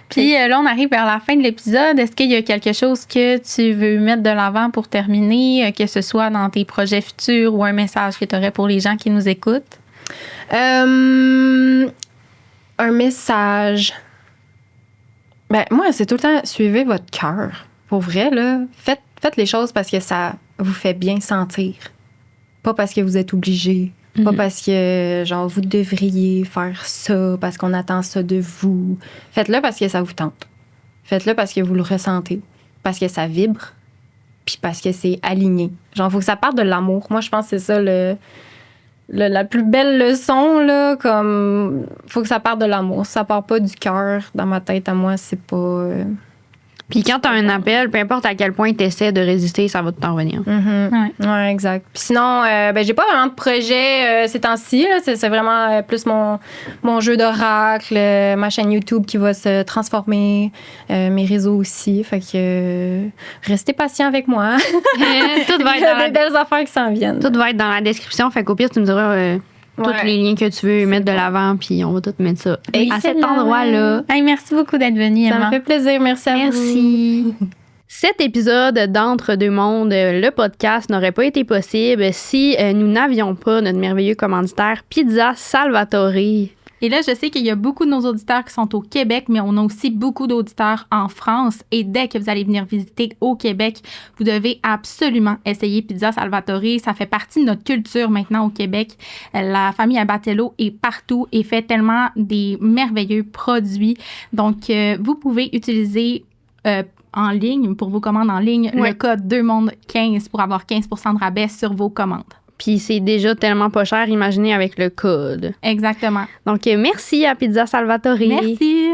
Puis là, on arrive vers la fin de l'épisode. Est-ce qu'il y a quelque chose que tu veux mettre de l'avant pour terminer, que ce soit dans tes projets futurs ou un message que tu aurais pour les gens qui nous écoutent? Un message. Ben, moi, c'est tout le temps, suivez votre cœur. Pour vrai, là, faites les choses parce que ça vous fait bien sentir. Pas parce que vous êtes obligé. Pas parce que, genre, vous devriez faire ça, parce qu'on attend ça de vous. Faites-le parce que ça vous tente. Faites-le parce que vous le ressentez. Parce que ça vibre. Puis parce que c'est aligné. Genre, faut que ça parte de l'amour. Moi, je pense que c'est ça la plus belle leçon, là, comme faut que ça parte de l'amour. Si ça part pas du cœur, dans ma tête, à moi, c'est pas. Puis quand t'as un appel, peu importe à quel point t'essaies de résister, ça va t'en revenir. Ouais, exact. Puis sinon, ben, j'ai pas vraiment de projet ces temps-ci. Là. C'est vraiment plus mon jeu d'oracle, ma chaîne YouTube qui va se transformer, mes réseaux aussi. Fait que restez patient avec moi. Tout va Il être y a dans la des belles affaires qui s'en viennent. Tout va être dans la description. Fait qu'au pire, tu me diras tous Ouais. les liens que tu veux mettre de l'avant, puis on va tout mettre ça à cet Excellent. endroit-là. Hey, merci beaucoup d'être venue, Ça Emma. me fait plaisir. Merci à vous. Merci. Cet épisode d'Entre deux mondes, le podcast, n'aurait pas été possible si nous n'avions pas notre merveilleux commanditaire Pizza Salvatore. Et là, je sais qu'il y a beaucoup de nos auditeurs qui sont au Québec, mais on a aussi beaucoup d'auditeurs en France. Et dès que vous allez venir visiter au Québec, vous devez absolument essayer Pizza Salvatore. Ça fait partie de notre culture maintenant au Québec. La famille Abatello est partout et fait tellement des merveilleux produits. Donc, vous pouvez utiliser en ligne, pour vos commandes en ligne, Ouais. le code 2monde15 pour avoir 15% de rabais sur vos commandes. Puis c'est déjà tellement pas cher, imaginez avec le code. Exactement. Donc merci à Pizza Salvatore. Merci.